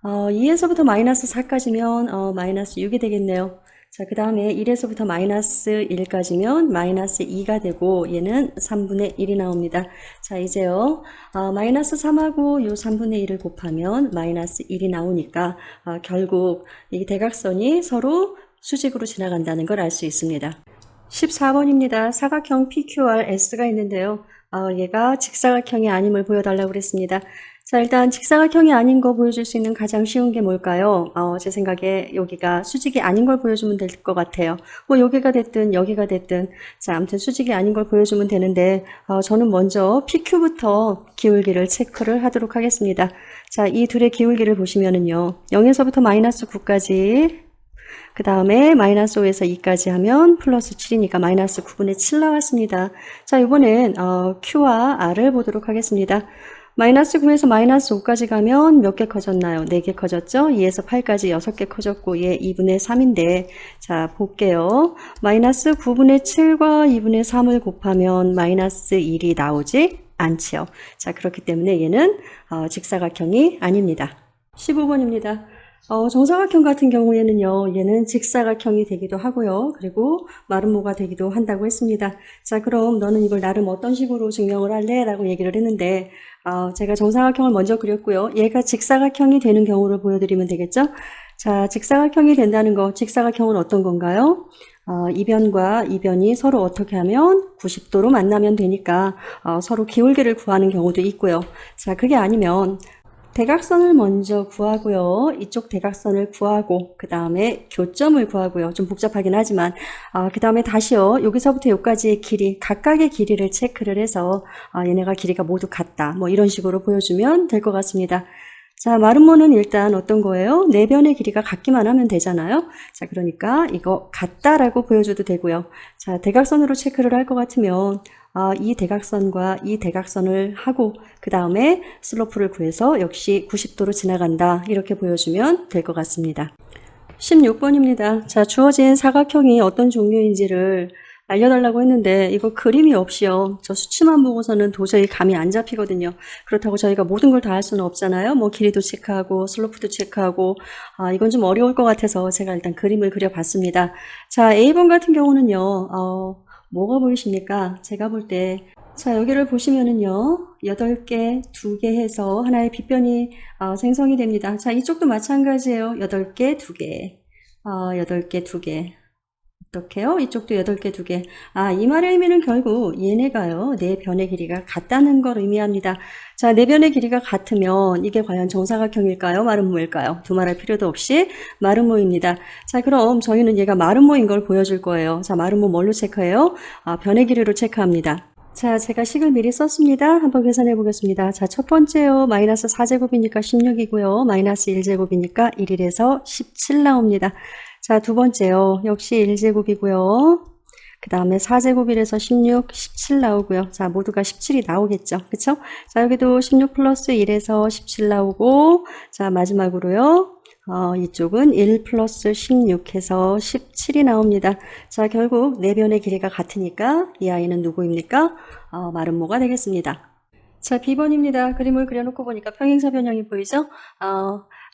S1: 2에서부터 마이너스 4까지면 마이너스 6이 되겠네요. 자, 그 다음에 1에서부터 마이너스 1까지면 마이너스 2가 되고 얘는 3분의 1이 나옵니다. 자, 이제요. 마이너스 3하고 요 3분의 1을 곱하면 마이너스 1이 나오니까 결국 이 대각선이 서로 수직으로 지나간다는 걸 알 수 있습니다. 14번입니다. 사각형 PQRS가 있는데요. 얘가 직사각형이 아님을 보여달라고 그랬습니다. 자, 일단 직사각형이 아닌 거 보여줄 수 있는 가장 쉬운 게 뭘까요? 제 생각에 여기가 수직이 아닌 걸 보여주면 될 것 같아요. 뭐 여기가 됐든 여기가 됐든 자, 아무튼 수직이 아닌 걸 보여주면 되는데 저는 먼저 PQ부터 기울기를 체크를 하도록 하겠습니다. 자, 이 둘의 기울기를 보시면은요. 0에서부터 마이너스 9까지 그 다음에 마이너스 5에서 2까지 하면 플러스 7이니까 마이너스 9분의 7 나왔습니다. 자, 이번엔 Q와 R을 보도록 하겠습니다. 마이너스 9에서 마이너스 5까지 가면 몇 개 커졌나요? 4개 커졌죠? 2에서 8까지 6개 커졌고 얘 2분의 3인데 자 볼게요. 마이너스 9분의 7과 2분의 3을 곱하면 마이너스 1이 나오지 않지요. 자 그렇기 때문에 얘는 직사각형이 아닙니다. 15번입니다. 정사각형 같은 경우에는요, 얘는 직사각형이 되기도 하고요. 그리고 마름모가 되기도 한다고 했습니다. 자, 그럼 너는 이걸 나름 어떤 식으로 증명을 할래? 라고 얘기를 했는데, 제가 정사각형을 먼저 그렸고요. 얘가 직사각형이 되는 경우를 보여드리면 되겠죠? 자, 직사각형이 된다는 거, 직사각형은 어떤 건가요? 이변과 이변이 서로 어떻게 하면 90도로 만나면 되니까 서로 기울기를 구하는 경우도 있고요. 자, 그게 아니면 대각선을 먼저 구하고요. 이쪽 대각선을 구하고 그 다음에 교점을 구하고요. 좀 복잡하긴 하지만 그 다음에 다시요. 여기서부터 여기까지의 길이 각각의 길이를 체크를 해서 얘네가 길이가 모두 같다. 뭐 이런 식으로 보여주면 될 것 같습니다. 자, 마름모는 일단 어떤 거예요? 네 변의 길이가 같기만 하면 되잖아요. 자, 그러니까 이거 같다라고 보여줘도 되고요. 자, 대각선으로 체크를 할 것 같으면 이 대각선과 이 대각선을 하고 그 다음에 슬로프를 구해서 역시 90도로 지나간다 이렇게 보여주면 될 것 같습니다. 16번입니다. 자, 주어진 사각형이 어떤 종류인지를 알려달라고 했는데 이거 그림이 없이요. 저 수치만 보고서는 도저히 감이 안 잡히거든요. 그렇다고 저희가 모든 걸 다 할 수는 없잖아요. 뭐 길이도 체크하고 슬로프도 체크하고 이건 좀 어려울 것 같아서 제가 일단 그림을 그려봤습니다. 자, A번 같은 경우는요. 뭐가 보이십니까? 제가 볼 때 자 여기를 보시면은요 8개 2개 해서 하나의 빗변이 생성이 됩니다. 자 이쪽도 마찬가지예요. 8개 2개 8개 2개 어떻게요? 이쪽도 8개 2개 이 말의 의미는 결국 얘네가요 네 변의 길이가 같다는 걸 의미합니다. 자, 네 변의 길이가 같으면 이게 과연 정사각형일까요? 마름모일까요? 두말할 필요도 없이 마름모입니다. 자, 그럼 저희는 얘가 마름모인 걸 보여줄 거예요. 자, 마름모 뭘로 체크해요? 변의 길이로 체크합니다. 자, 제가 식을 미리 썼습니다. 한번 계산해 보겠습니다. 자, 첫 번째요. 마이너스 4제곱이니까 16이고요. 마이너스 1제곱이니까 1에서 17 나옵니다. 자, 두 번째요. 역시 1제곱이고요. 그 다음에 4제곱이라서 16, 17 나오고요. 자, 모두가 17이 나오겠죠. 그쵸? 자, 여기도 16 플러스 1에서 17 나오고, 자, 마지막으로요. 이쪽은 1 플러스 16 해서 17이 나옵니다. 자, 결국 네 변의 길이가 같으니까 이 아이는 누구입니까? 마름모가 되겠습니다. 자, B번입니다. 그림을 그려놓고 보니까 평행사 변형이 보이죠?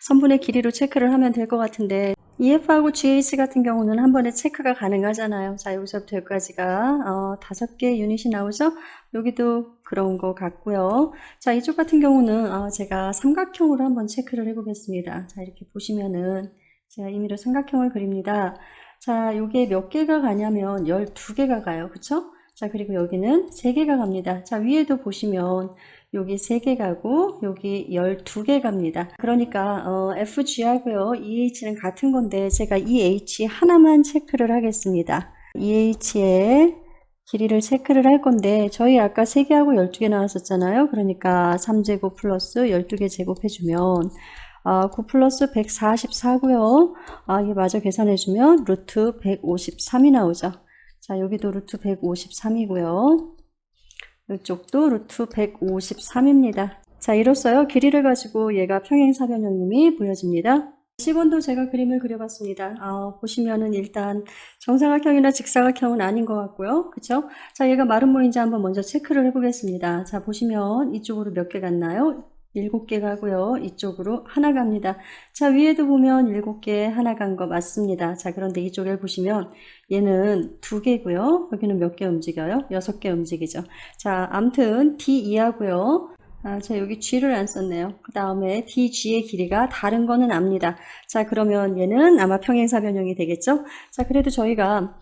S1: 선분의 길이로 체크를 하면 될 것 같은데 EF하고 GH 같은 경우는 한 번에 체크가 가능하잖아요. 자, 여기서부터 여기까지가 5개의 유닛이 나오죠? 여기도 그런 것 같고요. 자, 이쪽 같은 경우는 제가 삼각형으로 한번 체크를 해보겠습니다. 자, 이렇게 보시면은 제가 임의로 삼각형을 그립니다. 자, 요게 몇 개가 가냐면 12개가 가요. 그쵸? 자, 그리고 여기는 3개가 갑니다. 자, 위에도 보시면 여기 3개 가고 여기 12개 갑니다. 그러니까 FG하고요. EH는 같은 건데 제가 EH 하나만 체크를 하겠습니다. EH의 길이를 체크를 할 건데 저희 아까 3개하고 12개 나왔었잖아요. 그러니까 3제곱 플러스 12개 제곱해주면 9 플러스 144고요. 이게 마저 계산해주면 루트 153이 나오죠. 자, 여기도 루트 153이고요. 이쪽도 루트 153입니다. 자, 이로써요 길이를 가지고 얘가 평행사변형임이 보여집니다. 10번도 제가 그림을 그려봤습니다. 보시면은 일단 정사각형이나 직사각형은 아닌 것 같고요. 그쵸? 자, 얘가 마름모인지 한번 먼저 체크를 해보겠습니다. 자, 보시면 이쪽으로 몇 개 갔나요? 7개 가고요. 이쪽으로 하나 갑니다. 자, 위에도 보면 7개 하나 간 거 맞습니다. 자, 그런데 이쪽에 보시면 얘는 2개고요. 여기는 몇 개 움직여요? 6개 움직이죠. 자, 암튼 D2하고요. 자, 여기 G를 안 썼네요. 그 다음에 DG의 길이가 다른 거는 압니다. 자, 그러면 얘는 아마 평행사 변형이 되겠죠? 자, 그래도 저희가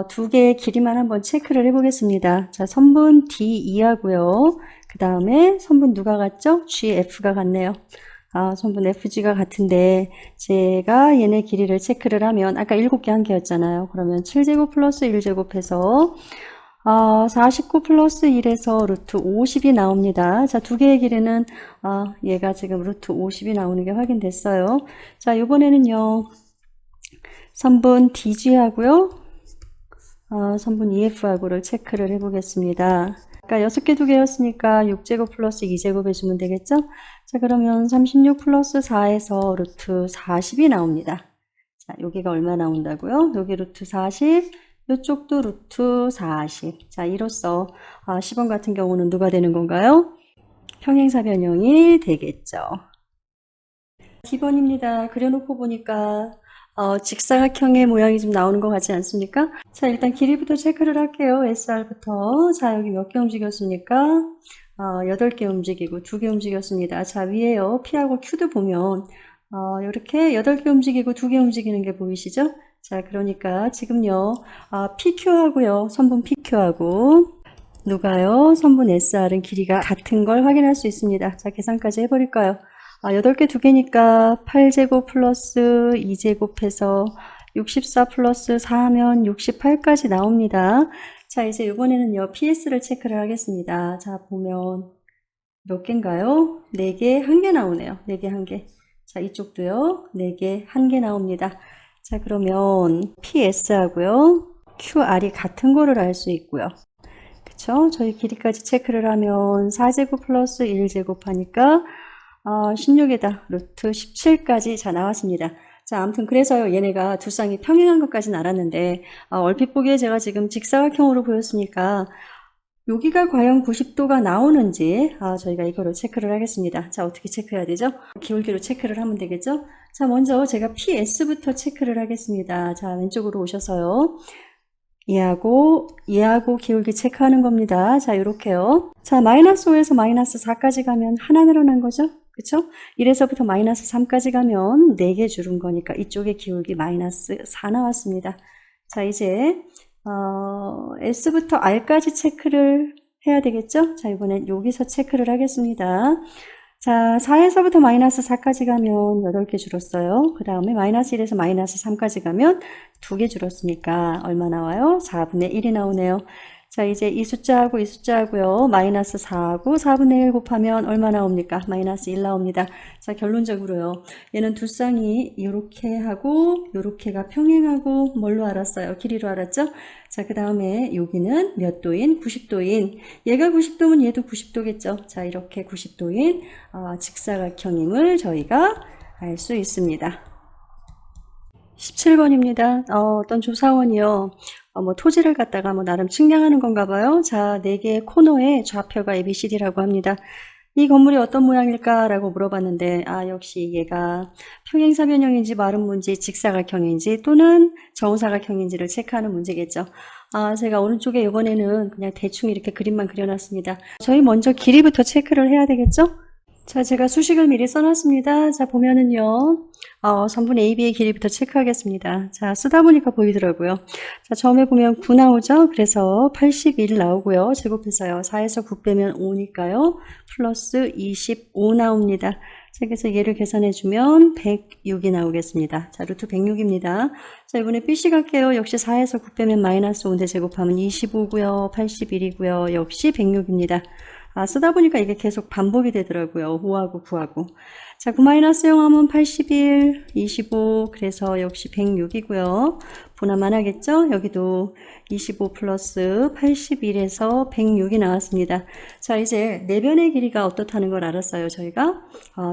S1: 두 개의 길이만 한번 체크를 해보겠습니다. 자, 선분 DE하고요. 그 다음에 선분 누가 같죠? GF가 같네요. 선분 FG가 같은데 제가 얘네 길이를 체크를 하면 아까 7개 한 개였잖아요. 그러면 7제곱 플러스 1제곱 해서 49 플러스 1에서 루트 50이 나옵니다. 자, 두 개의 길이는 얘가 지금 루트 50이 나오는 게 확인됐어요. 자, 이번에는요. 선분 DG하고요. 선분 EF하고를 체크를 해보겠습니다. 아까 6개 2개였으니까 6제곱 플러스 2제곱 해주면 되겠죠? 자, 그러면 36 플러스 4에서 루트 40이 나옵니다. 자, 여기가 얼마 나온다고요? 여기 루트 40, 이쪽도 루트 40. 자, 이로써 10번 같은 경우는 누가 되는 건가요? 평행사 변형이 되겠죠. 2번입니다. 그려놓고 보니까 직사각형의 모양이 좀 나오는 것 같지 않습니까? 자, 일단 길이부터 체크를 할게요. SR부터. 자, 여기 몇 개 움직였습니까? 8개 움직이고 2개 움직였습니다. 자, 위에요. P하고 Q도 보면 이렇게 8개 움직이고 2개 움직이는 게 보이시죠? 자, 그러니까 지금요. PQ하고요. 선분 PQ하고 누가요? 선분 SR은 길이가 같은 걸 확인할 수 있습니다. 자, 계산까지 해버릴까요? 8개 2개니까 8제곱 플러스 2제곱 해서 64 플러스 4하면 68까지 나옵니다. 자, 이제 이번에는요. PS를 체크를 하겠습니다. 자, 보면 몇 개인가요? 4개, 1개 나오네요. 4개, 1개. 자, 이쪽도요. 4개, 1개 나옵니다. 자, 그러면 PS하고요. QR이 같은 거를 알 수 있고요. 그쵸? 저희 길이까지 체크를 하면 4제곱 플러스 1제곱 하니까 16에다 루트 17까지 자 나왔습니다. 자, 아무튼 그래서요. 얘네가 두 쌍이 평행한 것까지는 알았는데 얼핏 보기에 제가 지금 직사각형으로 보였으니까 여기가 과연 90도가 나오는지 저희가 이거를 체크를 하겠습니다. 자, 어떻게 체크해야 되죠? 기울기로 체크를 하면 되겠죠? 자, 먼저 제가 PS부터 체크를 하겠습니다. 자, 왼쪽으로 오셔서요. 얘하고 기울기 체크하는 겁니다. 자, 요렇게요. 자, 마이너스 5에서 마이너스 4까지 가면 하나 늘어난 거죠? 그쵸? 1에서부터 마이너스 3까지 가면 4개 줄은 거니까 이쪽에 기울기 마이너스 4 나왔습니다. 자, 이제 S부터 R까지 체크를 해야 되겠죠? 자, 이번엔 여기서 체크를 하겠습니다. 자, 4에서부터 마이너스 4까지 가면 8개 줄었어요. 그 다음에 마이너스 1에서 마이너스 3까지 가면 2개 줄었으니까 얼마 나와요? 4분의 1이 나오네요. 자, 이제 이 숫자하고 이 숫자하고요. 마이너스 4하고 4분의 1 곱하면 얼마 나옵니까? 마이너스 1 나옵니다. 자, 결론적으로요. 얘는 두 쌍이 이렇게 하고 요렇게가 평행하고 뭘로 알았어요? 길이로 알았죠? 자, 그 다음에 여기는 몇 도인? 90도인. 얘가 90도면 얘도 90도겠죠? 자, 이렇게 90도인 직사각형임을 저희가 알 수 있습니다. 17번입니다. 어떤 조사원이요. 뭐 토지를 갖다가 뭐 나름 측량하는 건가 봐요. 자, 4개의 코너에 좌표가 ABCD라고 합니다. 이 건물이 어떤 모양일까라고 물어봤는데 역시 얘가 평행사 변형인지 마름모인지 직사각형인지 또는 정사각형인지를 체크하는 문제겠죠. 제가 오른쪽에 이번에는 그냥 대충 이렇게 그림만 그려놨습니다. 저희 먼저 길이부터 체크를 해야 되겠죠? 자, 제가 수식을 미리 써놨습니다. 자, 보면은요. 선분 AB의 길이부터 체크하겠습니다. 자, 쓰다 보니까 보이더라고요. 자, 처음에 보면 9 나오죠? 그래서 81 나오고요. 제곱해서요. 4에서 9 빼면 5니까요. 플러스 25 나옵니다. 자, 그래서 얘를 계산해주면 106이 나오겠습니다. 자, 루트 106입니다. 자, 이번에 BC 갈게요. 역시 4에서 9 빼면 마이너스 5인데 제곱하면 25고요. 81이고요. 역시 106입니다. 쓰다 보니까 이게 계속 반복이 되더라고요. 5하고 9하고. 자, 9-0 하면 81, 25, 그래서 역시 106이고요. 분할만 하겠죠? 여기도 25 플러스 81에서 106이 나왔습니다. 자, 이제 내변의 길이가 어떻다는 걸 알았어요. 저희가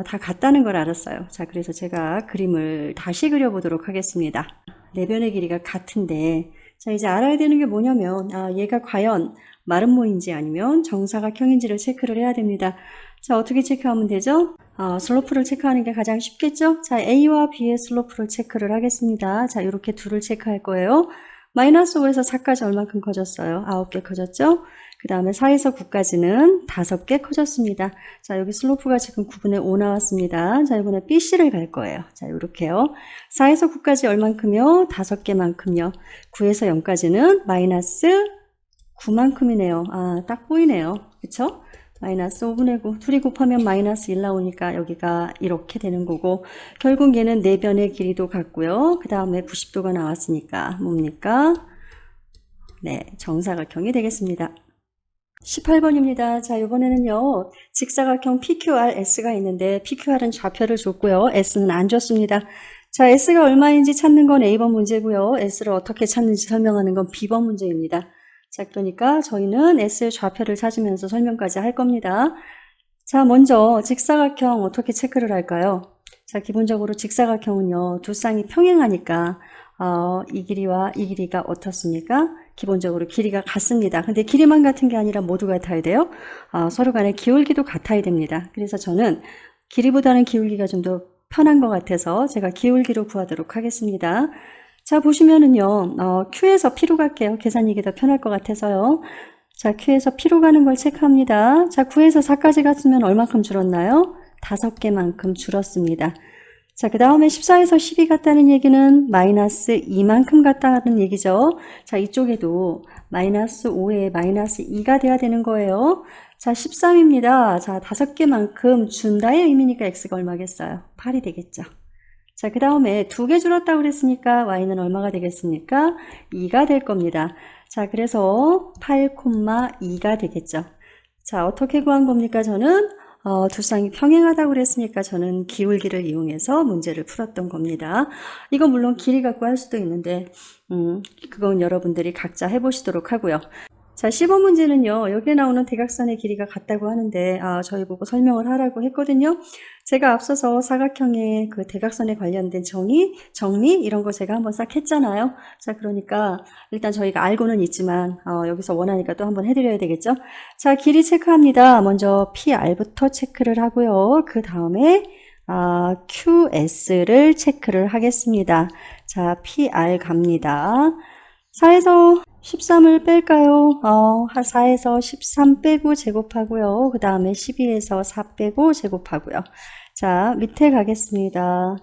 S1: 다 같다는 걸 알았어요. 자, 그래서 제가 그림을 다시 그려보도록 하겠습니다. 내변의 길이가 같은데, 자, 이제 알아야 되는 게 뭐냐면 얘가 과연 마름모인지 아니면 정사각형인지를 체크를 해야 됩니다. 자, 어떻게 체크하면 되죠? 슬로프를 체크하는 게 가장 쉽겠죠? 자, A와 B의 슬로프를 체크를 하겠습니다. 자, 이렇게 둘을 체크할 거예요. 마이너스 5에서 4까지 얼만큼 커졌어요? 9개 커졌죠? 그 다음에 4에서 9까지는 5개 커졌습니다. 자, 여기 슬로프가 지금 9분의 5 나왔습니다. 자, 이번에 BC를 갈 거예요. 자, 이렇게요. 4에서 9까지 얼만큼요? 5개만큼요. 9에서 0까지는 마이너스 9만큼이네요. 아, 딱 보이네요. 그쵸? 마이너스 5분의 9. 둘이 곱하면 마이너스 1 나오니까 여기가 이렇게 되는 거고, 결국 얘는 내변의 길이도 같고요. 그 다음에 90도가 나왔으니까 뭡니까? 네, 정사각형이 되겠습니다. 18번입니다. 자, 이번에는요, 직사각형 PQRS가 있는데, PQR은 좌표를 줬고요, S는 안 줬습니다. 자, S가 얼마인지 찾는 건 A번 문제고요, S를 어떻게 찾는지 설명하는 건 B번 문제입니다. 자, 그러니까 저희는 S의 좌표를 찾으면서 설명까지 할 겁니다. 자, 먼저 직사각형 어떻게 체크를 할까요? 자, 기본적으로 직사각형은요, 두 쌍이 평행하니까 이 길이와 이 길이가 어떻습니까? 기본적으로 길이가 같습니다. 근데 길이만 같은 게 아니라 모두 같아야 돼요. 서로 간의 기울기도 같아야 됩니다. 그래서 저는 길이보다는 기울기가 좀 더 편한 것 같아서 제가 기울기로 구하도록 하겠습니다. 자, 보시면은요, Q에서 P로 갈게요. 계산이 이게 더 편할 것 같아서요. 자, Q에서 P로 가는 걸 체크합니다. 자, 9에서 4까지 갔으면 얼만큼 줄었나요? 5개만큼 줄었습니다. 자, 그 다음에 14에서 12 같다는 얘기는 마이너스 2만큼 같다는 얘기죠. 자, 이쪽에도 마이너스 5에 마이너스 2가 돼야 되는 거예요. 자, 13입니다. 자, 5개만큼 준다의 의미니까 x가 얼마겠어요? 8이 되겠죠. 자, 그 다음에 2개 줄었다고 그랬으니까 y는 얼마가 되겠습니까? 2가 될 겁니다. 자, 그래서 8,2가 되겠죠. 자, 어떻게 구한 겁니까? 저는 두 쌍이 평행하다고 그랬으니까 저는 기울기를 이용해서 문제를 풀었던 겁니다. 이건 물론 길이 갖고 할 수도 있는데 그건 여러분들이 각자 해보시도록 하고요. 자, 15 문제는요, 여기에 나오는 대각선의 길이가 같다고 하는데, 저희 보고 설명을 하라고 했거든요. 제가 앞서서 사각형의 그 대각선에 관련된 정리, 이런 거 제가 한번 싹 했잖아요. 자, 그러니까, 일단 저희가 알고는 있지만, 여기서 원하니까 또 한번 해드려야 되겠죠? 자, 길이 체크합니다. 먼저 PR부터 체크를 하고요. 그 다음에, QS를 체크를 하겠습니다. 자, PR 갑니다. 4에서 13을 뺄까요? 4에서 13 빼고 제곱하고요. 그 다음에 12에서 4 빼고 제곱하고요. 자, 밑에 가겠습니다.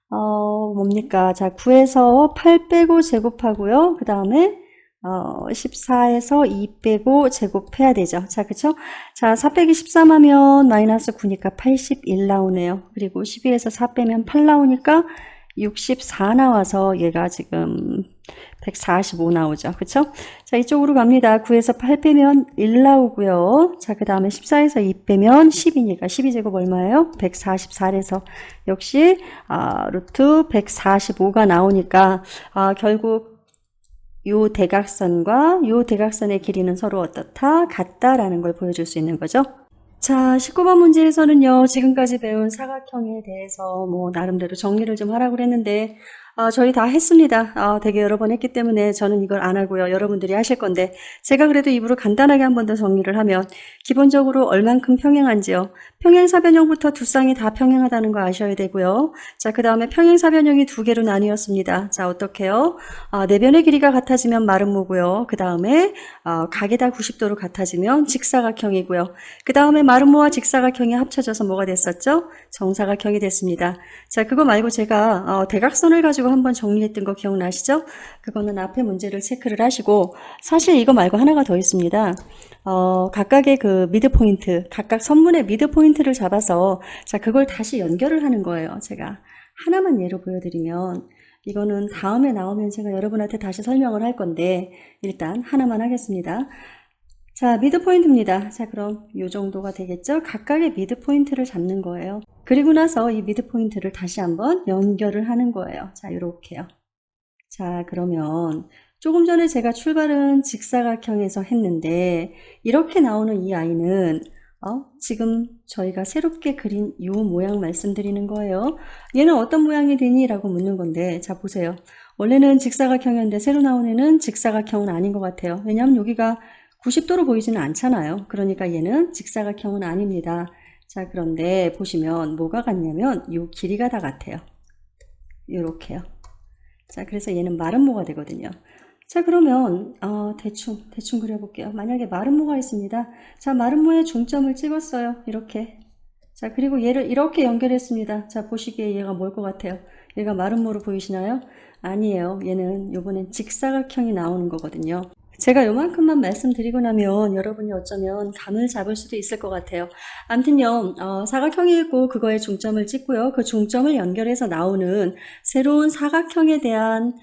S1: 뭡니까? 자, 9에서 8 빼고 제곱하고요. 그 다음에 14에서 2 빼고 제곱해야 되죠. 자, 그쵸? 자, 4 빼기 13 하면 마이너스 9니까 81 나오네요. 그리고 12에서 4 빼면 8 나오니까 64 나와서 얘가 지금 145 나오죠. 그쵸? 자, 이쪽으로 갑니다. 9에서 8 빼면 1 나오고요. 자, 그 다음에 14에서 2 빼면 10이니까 12제곱 얼마예요? 144에서 역시 루트 145가 나오니까 결국 요 대각선과 요 대각선의 길이는 서로 어떻다? 같다라는 걸 보여줄 수 있는 거죠. 자, 19번 문제에서는요, 지금까지 배운 사각형에 대해서 나름대로 정리를 좀 하라고 그랬는데, 저희 다 했습니다. 되게 여러 번 했기 때문에 저는 이걸 안 하고요. 여러분들이 하실 건데, 제가 그래도 입으로 간단하게 한 번 더 정리를 하면, 기본적으로 얼만큼 평행한지요. 평행사변형부터 두 쌍이 다 평행하다는 거 아셔야 되고요. 자, 그 다음에 평행사변형이 두 개로 나뉘었습니다. 자, 어떻게요? 내변의 길이가 같아지면 마름모고요. 그 다음에 각이 다 90도로 같아지면 직사각형이고요. 그 다음에 마름모와 직사각형이 합쳐져서 뭐가 됐었죠? 정사각형이 됐습니다. 자, 그거 말고 제가 대각선을 가지고 한번 정리했던 거 기억나시죠? 그거는 앞에 문제를 체크를 하시고, 사실 이거 말고 하나가 더 있습니다. 각각의 그 미드 포인트, 각각 선분의 미드 포인트를 잡아서, 자, 그걸 다시 연결을 하는 거예요. 제가 하나만 예로 보여드리면, 이거는 다음에 나오면 제가 여러분한테 다시 설명을 할 건데, 일단 하나만 하겠습니다. 자, 미드 포인트입니다. 자, 그럼 이 정도가 되겠죠? 각각의 미드 포인트를 잡는 거예요. 그리고 나서 이 미드 포인트를 다시 한번 연결을 하는 거예요. 자, 이렇게요. 자, 그러면 조금 전에 제가 출발은 직사각형에서 했는데, 이렇게 나오는 이 아이는 지금 저희가 새롭게 그린 이 모양 말씀드리는 거예요. 얘는 어떤 모양이 되니? 라고 묻는 건데, 자, 보세요. 원래는 직사각형이었는데 새로 나온 애는 직사각형은 아닌 것 같아요. 왜냐하면 여기가 90도로 보이지는 않잖아요. 그러니까 얘는 직사각형은 아닙니다. 자, 그런데 보시면 뭐가 같냐면 이 길이가 다 같아요. 이렇게요. 자, 그래서 얘는 마름모가 되거든요. 자, 그러면 대충 그려볼게요. 만약에 마름모가 있습니다. 자, 마름모에 중점을 찍었어요. 이렇게. 자, 그리고 얘를 이렇게 연결했습니다. 자, 보시기에 얘가 뭘 것 같아요? 얘가 마름모로 보이시나요? 아니에요. 얘는 요번엔 직사각형이 나오는 거거든요. 제가 요만큼만 말씀드리고 나면 여러분이 어쩌면 감을 잡을 수도 있을 것 같아요. 아무튼요, 사각형이 있고 그거에 중점을 찍고요. 그 중점을 연결해서 나오는 새로운 사각형에 대한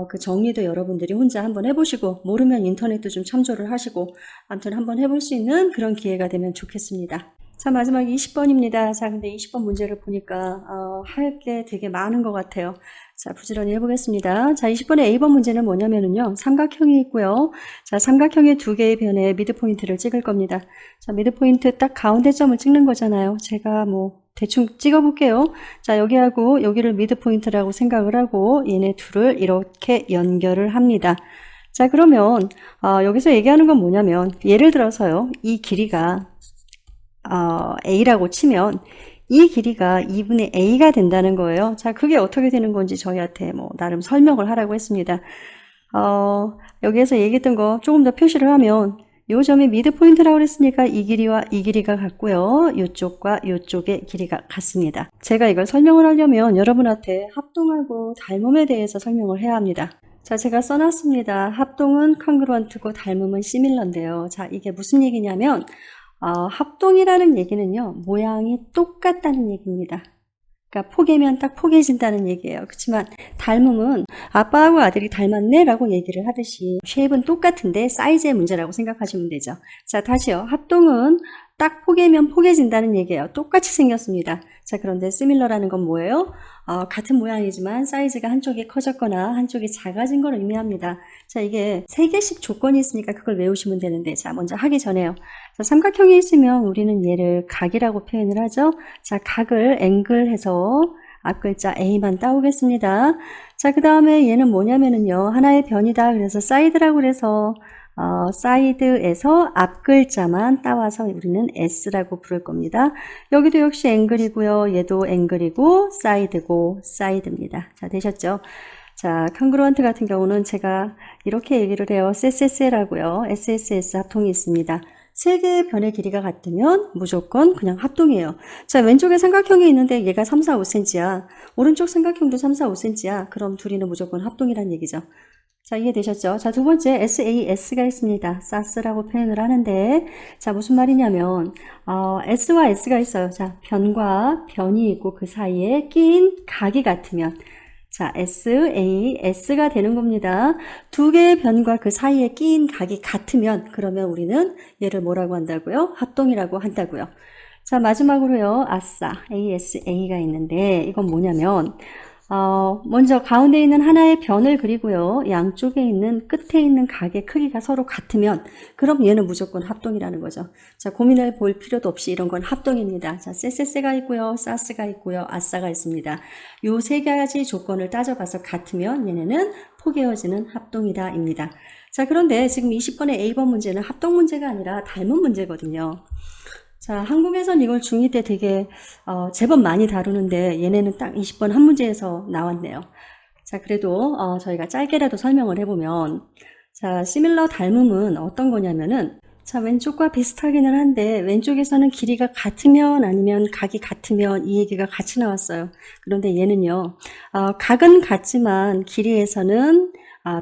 S1: 그 정리도 여러분들이 혼자 한번 해보시고, 모르면 인터넷도 좀 참조를 하시고, 아무튼 한번 해볼 수 있는 그런 기회가 되면 좋겠습니다. 자, 마지막 20번입니다. 자, 근데 20번 문제를 보니까 할 게 되게 많은 것 같아요. 자, 부지런히 해보겠습니다. 자, 20번의 A번 문제는 뭐냐면은요, 삼각형이 있고요. 자, 삼각형의 두 개의 변에 미드포인트를 찍을 겁니다. 자, 미드포인트 딱 가운데 점을 찍는 거잖아요. 제가 뭐 대충 찍어볼게요. 자, 여기하고 여기를 미드포인트라고 생각을 하고 얘네 둘을 이렇게 연결을 합니다. 자, 그러면 여기서 얘기하는 건 뭐냐면, 예를 들어서요, 이 길이가 A라고 치면 이 길이가 2분의 A가 된다는 거예요. 자, 그게 어떻게 되는 건지 저희한테 뭐 나름 설명을 하라고 했습니다. 여기에서 얘기했던 거 조금 더 표시를 하면, 요 점이 미드포인트라고 그랬으니까 이 길이와 이 길이가 같고요. 요쪽과 요쪽의 길이가 같습니다. 제가 이걸 설명을 하려면 여러분한테 합동하고 닮음에 대해서 설명을 해야 합니다. 자, 제가 써놨습니다. 합동은 칸그루언트고 닮음은 시밀러인데요. 자, 이게 무슨 얘기냐면, 합동이라는 얘기는요, 모양이 똑같다는 얘기입니다. 그러니까 포개면 딱 포개진다는 얘기예요. 그렇지만 닮음은 아빠하고 아들이 닮았네 라고 얘기를 하듯이 쉐입은 똑같은데 사이즈의 문제라고 생각하시면 되죠. 자, 다시요. 합동은 딱 포개면 포개진다는 얘기예요. 똑같이 생겼습니다. 자, 그런데 시밀러라는 건 뭐예요? 같은 모양이지만 사이즈가 한쪽이 커졌거나 한쪽이 작아진 걸 의미합니다. 자, 이게 3개씩 조건이 있으니까 그걸 외우시면 되는데, 자, 먼저 하기 전에요. 자, 삼각형이 있으면 우리는 얘를 각이라고 표현을 하죠. 자, 각을 앵글해서 앞 글자 A만 따오겠습니다. 자, 그 다음에 얘는 뭐냐면은요, 하나의 변이다. 그래서 사이드라고 그래서 사이드에서 앞 글자만 따와서 우리는 S라고 부를 겁니다. 여기도 역시 앵글이고요. 얘도 앵글이고 사이드고 사이드입니다. 자, 되셨죠? 자, 칸그루언트 같은 경우는 제가 이렇게 얘기를 해요. SSL하고요. SSS 합통이 있습니다. 3개의 변의 길이가 같으면 무조건 그냥 합동이에요. 자, 왼쪽에 삼각형이 있는데 얘가 3, 4, 5cm야. 오른쪽 삼각형도 3, 4, 5cm야. 그럼 둘이는 무조건 합동이란 얘기죠. 자, 이해되셨죠? 자, 두 번째 SAS가 있습니다. SAS라고 표현을 하는데, 자, 무슨 말이냐면 S와 S가 있어요. 자, 변과 변이 있고 그 사이에 낀 각이 같으면, 자, SAS가 되는 겁니다. 두 개의 변과 그 사이에 끼인 각이 같으면, 그러면 우리는 얘를 뭐라고 한다고요? 합동이라고 한다고요. 자, 마지막으로요, ASA가 있는데, 이건 뭐냐면, 먼저 가운데 있는 하나의 변을 그리고요, 양쪽에 있는 끝에 있는 각의 크기가 서로 같으면, 그럼 얘는 무조건 합동이라는 거죠. 자, 고민을 볼 필요도 없이 이런 건 합동입니다. 자, 세세세가 있고요, 사스가 있고요, 아싸가 있습니다. 요 3가지 조건을 따져봐서 같으면 얘네는 포개어지는 합동이다입니다. 자, 그런데 지금 20번의 A번 문제는 합동 문제가 아니라 닮은 문제거든요. 자, 한국에선 이걸 중2 때 되게 제법 많이 다루는데 얘네는 딱 20번 한 문제에서 나왔네요. 자, 그래도 저희가 짧게라도 설명을 해보면, 자, 시밀러 닮음은 어떤 거냐면은, 자, 왼쪽과 비슷하기는 한데 왼쪽에서는 길이가 같으면 아니면 각이 같으면 이 얘기가 같이 나왔어요. 그런데 얘는요, 각은 같지만 길이에서는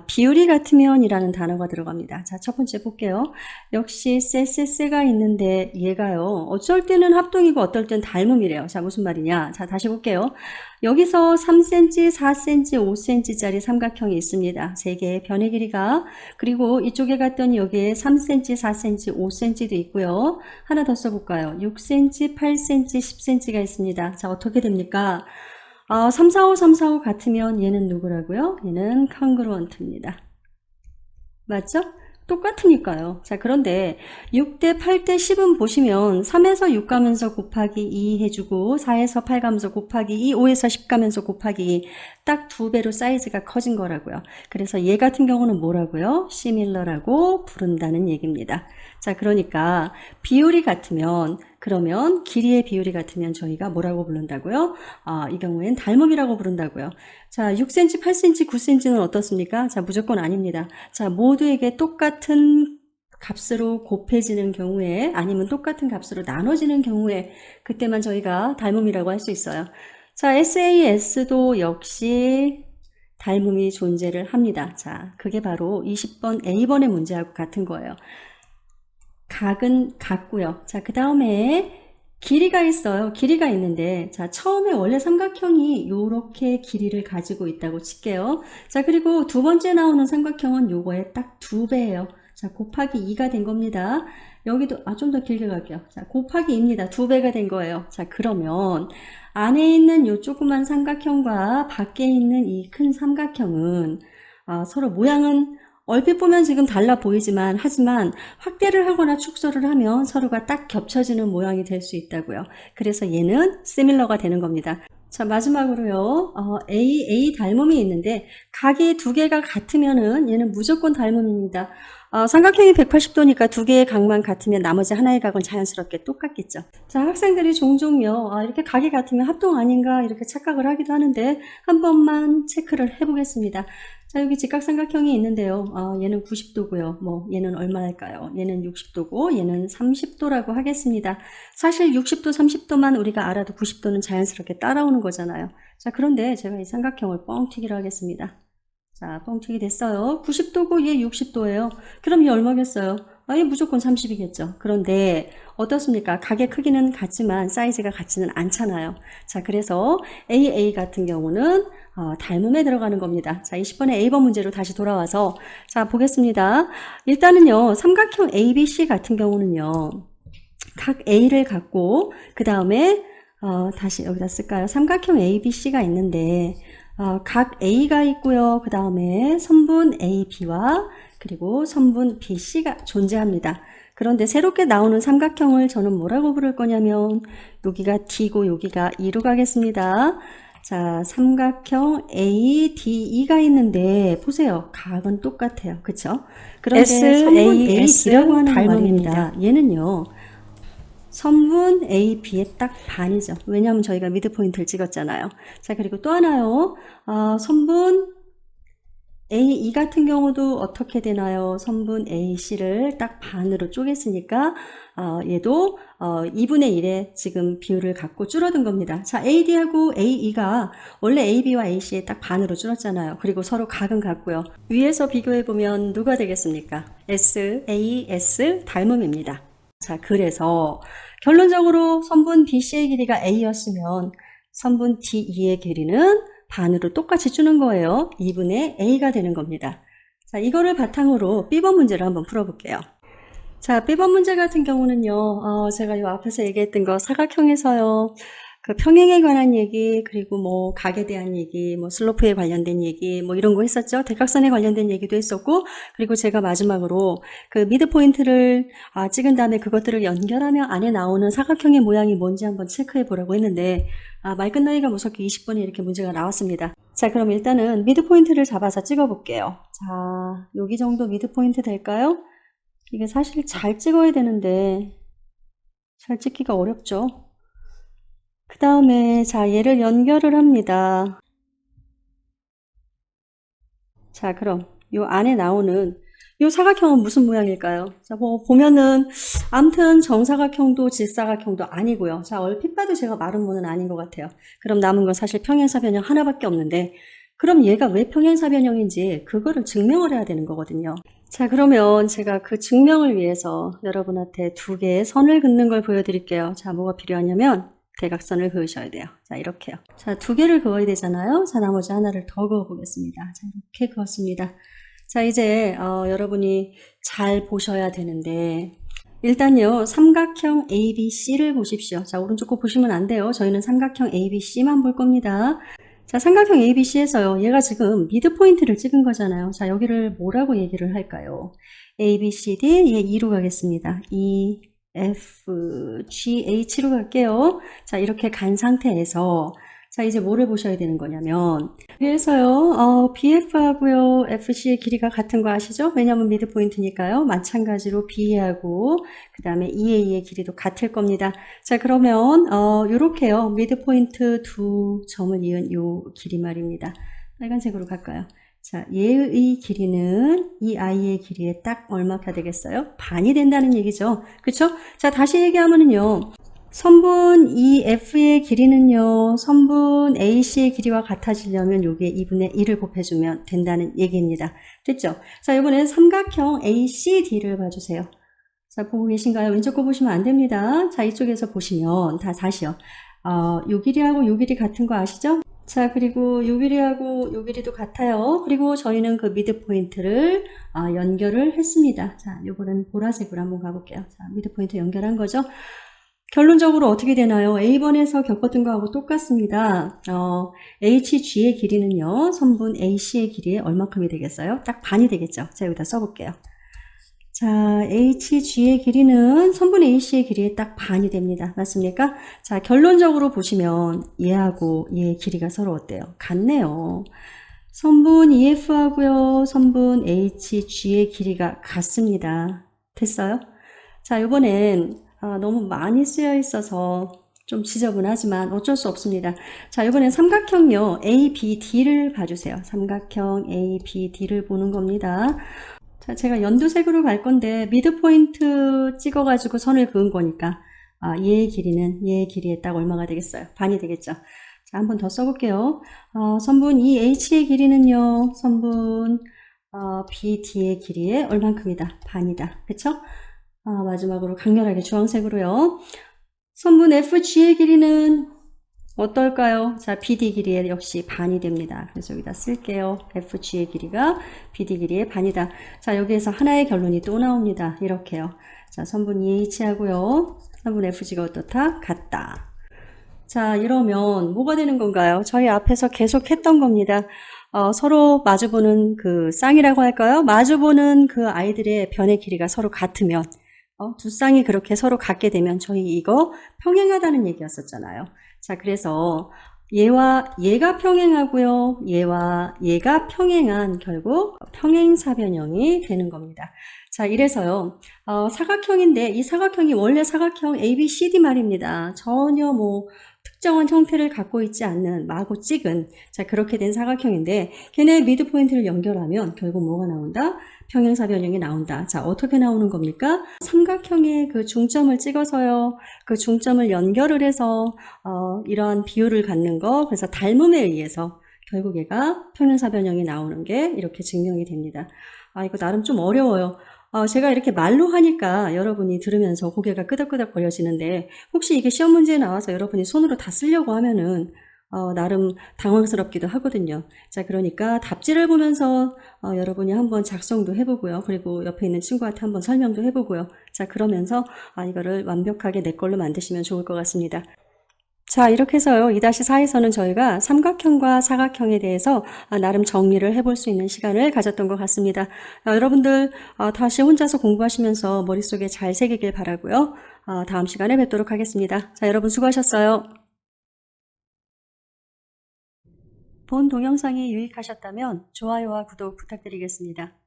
S1: 비율이 같으면 이라는 단어가 들어갑니다. 자, 첫 번째 볼게요. 역시 세세세가 있는데 얘가요, 어쩔 때는 합동이고 어떨 땐 닮음이래요. 자, 무슨 말이냐. 자, 다시 볼게요. 여기서 3cm, 4cm, 5cm짜리 삼각형이 있습니다. 3개의 변의 길이가. 그리고 이쪽에 갔더니 여기에 3cm, 4cm, 5cm도 있고요. 하나 더 써볼까요? 6cm, 8cm, 10cm가 있습니다. 자, 어떻게 됩니까? 3, 4, 5, 3, 4, 5 같으면 얘는 누구라고요? 얘는 칸그루언트입니다. 맞죠? 똑같으니까요. 자, 그런데 6대 8대 10은 보시면 3에서 6 가면서 곱하기 2 해주고 4에서 8 가면서 곱하기 2, 5에서 10 가면서 곱하기 2, 딱 2배로 사이즈가 커진 거라고요. 그래서 얘 같은 경우는 뭐라고요? 시밀러라고 부른다는 얘기입니다. 자, 그러니까 비율이 같으면, 그러면 길이의 비율이 같으면 저희가 뭐라고 부른다고요? 이 경우엔 닮음이라고 부른다고요. 자, 6cm, 8cm, 9cm는 어떻습니까? 자, 무조건 아닙니다. 자, 모두에게 똑같은 값으로 곱해지는 경우에, 아니면 똑같은 값으로 나눠지는 경우에 그때만 저희가 닮음이라고 할 수 있어요. 자, SAS도 역시 닮음이 존재를 합니다. 자, 그게 바로 20번 A번의 문제하고 같은 거예요. 각은 같고요. 자, 그 다음에 길이가 있어요. 길이가 있는데, 자, 처음에 원래 삼각형이 요렇게 길이를 가지고 있다고 칠게요. 자, 그리고 두 번째 나오는 삼각형은 요거의 딱 2배예요. 자, 곱하기 2가 된 겁니다. 여기도, 좀 더 길게 갈게요. 자, 곱하기 2입니다. 2배가 된 거예요. 자, 그러면 안에 있는 요 조그만 삼각형과 밖에 있는 이 큰 삼각형은 서로 모양은 얼핏 보면 지금 달라 보이지만, 하지만 확대를 하거나 축소를 하면 서로가 딱 겹쳐지는 모양이 될 수 있다고요. 그래서 얘는 시밀러가 되는 겁니다. 자, 마지막으로요. A 닮음이 있는데 각이 두 개가 같으면은 얘는 무조건 닮음입니다. 삼각형이 180도니까 두 개의 각만 같으면 나머지 하나의 각은 자연스럽게 똑같겠죠. 자, 학생들이 종종요, 이렇게 각이 같으면 합동 아닌가 이렇게 착각을 하기도 하는데 한 번만 체크를 해보겠습니다. 자, 여기 직각삼각형이 있는데요. 얘는 90도고요. 뭐 얘는 얼마일까요? 얘는 60도고 얘는 30도라고 하겠습니다. 사실 60도, 30도만 우리가 알아도 90도는 자연스럽게 따라오는 거잖아요. 자, 그런데 제가 이 삼각형을 뻥튀기를 하겠습니다. 자, 뻥튀기 됐어요. 90도고 얘 60도예요. 그럼 얘 얼마겠어요? 얘 무조건 30이겠죠. 그런데 어떻습니까? 각의 크기는 같지만 사이즈가 같지는 않잖아요. 자, 그래서 AA 같은 경우는 닮음에 들어가는 겁니다. 자, 20번의 A번 문제로 다시 돌아와서 자, 보겠습니다. 일단은요, 삼각형 ABC 같은 경우는요, 각 A를 갖고 그 다음에 다시 여기다 쓸까요? 삼각형 ABC가 있는데 각 A가 있고요. 그 다음에 선분 AB와 그리고 선분 BC가 존재합니다. 그런데 새롭게 나오는 삼각형을 저는 뭐라고 부를 거냐면 여기가 D고 여기가 E로 가겠습니다. 자, 삼각형 ADE가 있는데 보세요. 각은 똑같아요. 그쵸? 그런데 선분 AD라고 하는 닮음입니다. 얘는요. 선분 AB의 딱 반이죠. 왜냐하면 저희가 미드포인트를 찍었잖아요. 자, 그리고 또 하나요. 선분 AE 같은 경우도 어떻게 되나요? 선분 AC를 딱 반으로 쪼갰으니까 얘도 2분의 1의 지금 비율을 갖고 줄어든 겁니다. 자, AD하고 AE가 원래 AB와 AC의 딱 반으로 줄었잖아요. 그리고 서로 각은 같고요. 위에서 비교해보면 누가 되겠습니까? SAS 닮음입니다. 자, 그래서 결론적으로 선분 BC의 길이가 A였으면 선분 DE의 길이는 반으로 똑같이 주는 거예요. 2분의 A가 되는 겁니다. 자, 이거를 바탕으로 B번 문제를 한번 풀어볼게요. 자, B번 문제 같은 경우는요, 제가 요 앞에서 얘기했던 거 사각형에서요, 그 평행에 관한 얘기, 그리고 뭐 각에 대한 얘기, 뭐 슬로프에 관련된 얘기, 뭐 이런 거 했었죠. 대각선에 관련된 얘기도 했었고, 그리고 제가 마지막으로 그 미드 포인트를 찍은 다음에 그것들을 연결하면 안에 나오는 사각형의 모양이 뭔지 한번 체크해 보라고 했는데, 말 끝나기가 무섭게 20번이 이렇게 문제가 나왔습니다. 자, 그럼 일단은 미드 포인트를 잡아서 찍어 볼게요. 자, 여기 정도 미드 포인트 될까요? 이게 사실 잘 찍어야 되는데 잘 찍기가 어렵죠. 그 다음에 자, 얘를 연결을 합니다. 자, 그럼 요 안에 나오는 요 사각형은 무슨 모양일까요? 자, 뭐 보면은 암튼 정사각형도 직사각형도 아니고요. 자, 얼핏 봐도 제가 마름모는 아닌 것 같아요. 그럼 남은 건 사실 평행사변형 하나밖에 없는데, 그럼 얘가 왜 평행사변형인지 그거를 증명을 해야 되는 거거든요. 자, 그러면 제가 그 증명을 위해서 여러분한테 두 개의 선을 긋는 걸 보여드릴게요. 자, 뭐가 필요하냐면 대각선을 그으셔야 돼요. 자, 이렇게요. 자, 두 개를 그어야 되잖아요. 자, 나머지 하나를 더 그어 보겠습니다. 자, 이렇게 그었습니다. 자, 이제 여러분이 잘 보셔야 되는데, 일단요, 삼각형 ABC를 보십시오. 자, 오른쪽 거 보시면 안 돼요. 저희는 삼각형 ABC만 볼 겁니다. 자, 삼각형 ABC에서요, 얘가 지금 미드 포인트를 찍은 거잖아요. 자, 여기를 뭐라고 얘기를 할까요? ABCD, 얘 2로 가겠습니다. E, F, G, H로 갈게요. 자, 이렇게 간 상태에서, 자, 이제 뭐를 보셔야 되는 거냐면, 그래서요, BF하고요, FC의 길이가 같은 거 아시죠? 왜냐면 미드포인트니까요. 마찬가지로 B하고, 그 다음에 EA의 길이도 같을 겁니다. 자, 그러면, 요렇게요. 미드포인트 두 점을 이은 요 길이 말입니다. 빨간색으로 갈까요? 자, 얘의 길이는 이 I의 길이에 딱 얼마가 되겠어요? 반이 된다는 얘기죠. 그쵸? 자, 다시 얘기하면은요. 선분 EF의 길이는요, 선분 AC의 길이와 같아지려면 요게 2분의 1을 곱해주면 된다는 얘기입니다. 됐죠? 자, 이번엔 삼각형 ACD를 봐주세요. 자, 보고 계신가요? 왼쪽 거 보시면 안 됩니다. 자, 이쪽에서 보시면, 다시요. 요 길이하고 요 길이 같은 거 아시죠? 자, 그리고 요 길이하고 요 길이도 같아요. 그리고 저희는 그 미드포인트를 연결을 했습니다. 자, 요거는 보라색으로 한번 가볼게요. 자, 미드포인트 연결한 거죠. 결론적으로 어떻게 되나요? A번에서 겪었던 거하고 똑같습니다. HG의 길이는요, 선분 AC의 길이에 얼마큼이 되겠어요? 딱 반이 되겠죠? 자, 여기다 써볼게요. 자, HG의 길이는 선분 AC의 길이에 딱 반이 됩니다. 맞습니까? 자, 결론적으로 보시면 얘하고 얘의 길이가 서로 어때요? 같네요. 선분 EF하고요, 선분 HG의 길이가 같습니다. 됐어요? 자, 이번엔 너무 많이 쓰여 있어서 좀 지저분하지만 어쩔 수 없습니다. 자, 이번엔 삼각형요, ABD를 봐주세요. 삼각형 ABD를 보는 겁니다. 자, 제가 연두색으로 갈 건데 미드포인트 찍어가지고 선을 그은 거니까 얘의 길이는 얘의 길이에 딱 얼마가 되겠어요? 반이 되겠죠? 자, 한 번 더 써볼게요. 선분 EH의 길이는요, 선분 BD의 길이에 얼만큼이다? 반이다. 그쵸? 마지막으로 강렬하게 주황색으로요. 선분 FG의 길이는 어떨까요? 자, BD 길이에 역시 반이 됩니다. 그래서 여기다 쓸게요. FG의 길이가 BD 길이의 반이다. 자, 여기에서 하나의 결론이 또 나옵니다. 이렇게요. 자, 선분 EH하고요. 선분 FG가 어떻다? 같다. 자, 이러면 뭐가 되는 건가요? 저희 앞에서 계속 했던 겁니다. 서로 마주보는 그 쌍이라고 할까요? 마주보는 그 아이들의 변의 길이가 서로 같으면 두 쌍이 그렇게 서로 같게 되면 저희 이거 평행하다는 얘기였었잖아요. 자, 그래서 얘와 얘가 평행하고요. 얘와 얘가 평행한 결국 평행사변형이 되는 겁니다. 자, 이래서요. 사각형인데 이 사각형이 원래 사각형 ABCD 말입니다. 전혀 뭐 특정한 형태를 갖고 있지 않는 마구 찍은 자 그렇게 된 사각형인데 걔네 미드포인트를 연결하면 결국 뭐가 나온다? 평행사변형이 나온다. 자, 어떻게 나오는 겁니까? 삼각형의 그 중점을 찍어서요. 그 중점을 연결을 해서 이러한 비율을 갖는 거 그래서 닮음에 의해서 결국 얘가 평행사변형이 나오는 게 이렇게 증명이 됩니다. 이거 나름 좀 어려워요. 제가 이렇게 말로 하니까 여러분이 들으면서 고개가 끄덕끄덕 거려지는데 혹시 이게 시험 문제에 나와서 여러분이 손으로 다 쓰려고 하면은 나름 당황스럽기도 하거든요. 자, 그러니까 답지를 보면서 여러분이 한번 작성도 해보고요. 그리고 옆에 있는 친구한테 한번 설명도 해보고요. 자, 그러면서 이거를 완벽하게 내 걸로 만드시면 좋을 것 같습니다. 자, 이렇게 해서요. 2-4에서는 저희가 삼각형과 사각형에 대해서 나름 정리를 해볼 수 있는 시간을 가졌던 것 같습니다. 여러분들 다시 혼자서 공부하시면서 머릿속에 잘 새기길 바라고요. 다음 시간에 뵙도록 하겠습니다. 자, 여러분 수고하셨어요. 본 동영상이 유익하셨다면 좋아요와 구독 부탁드리겠습니다.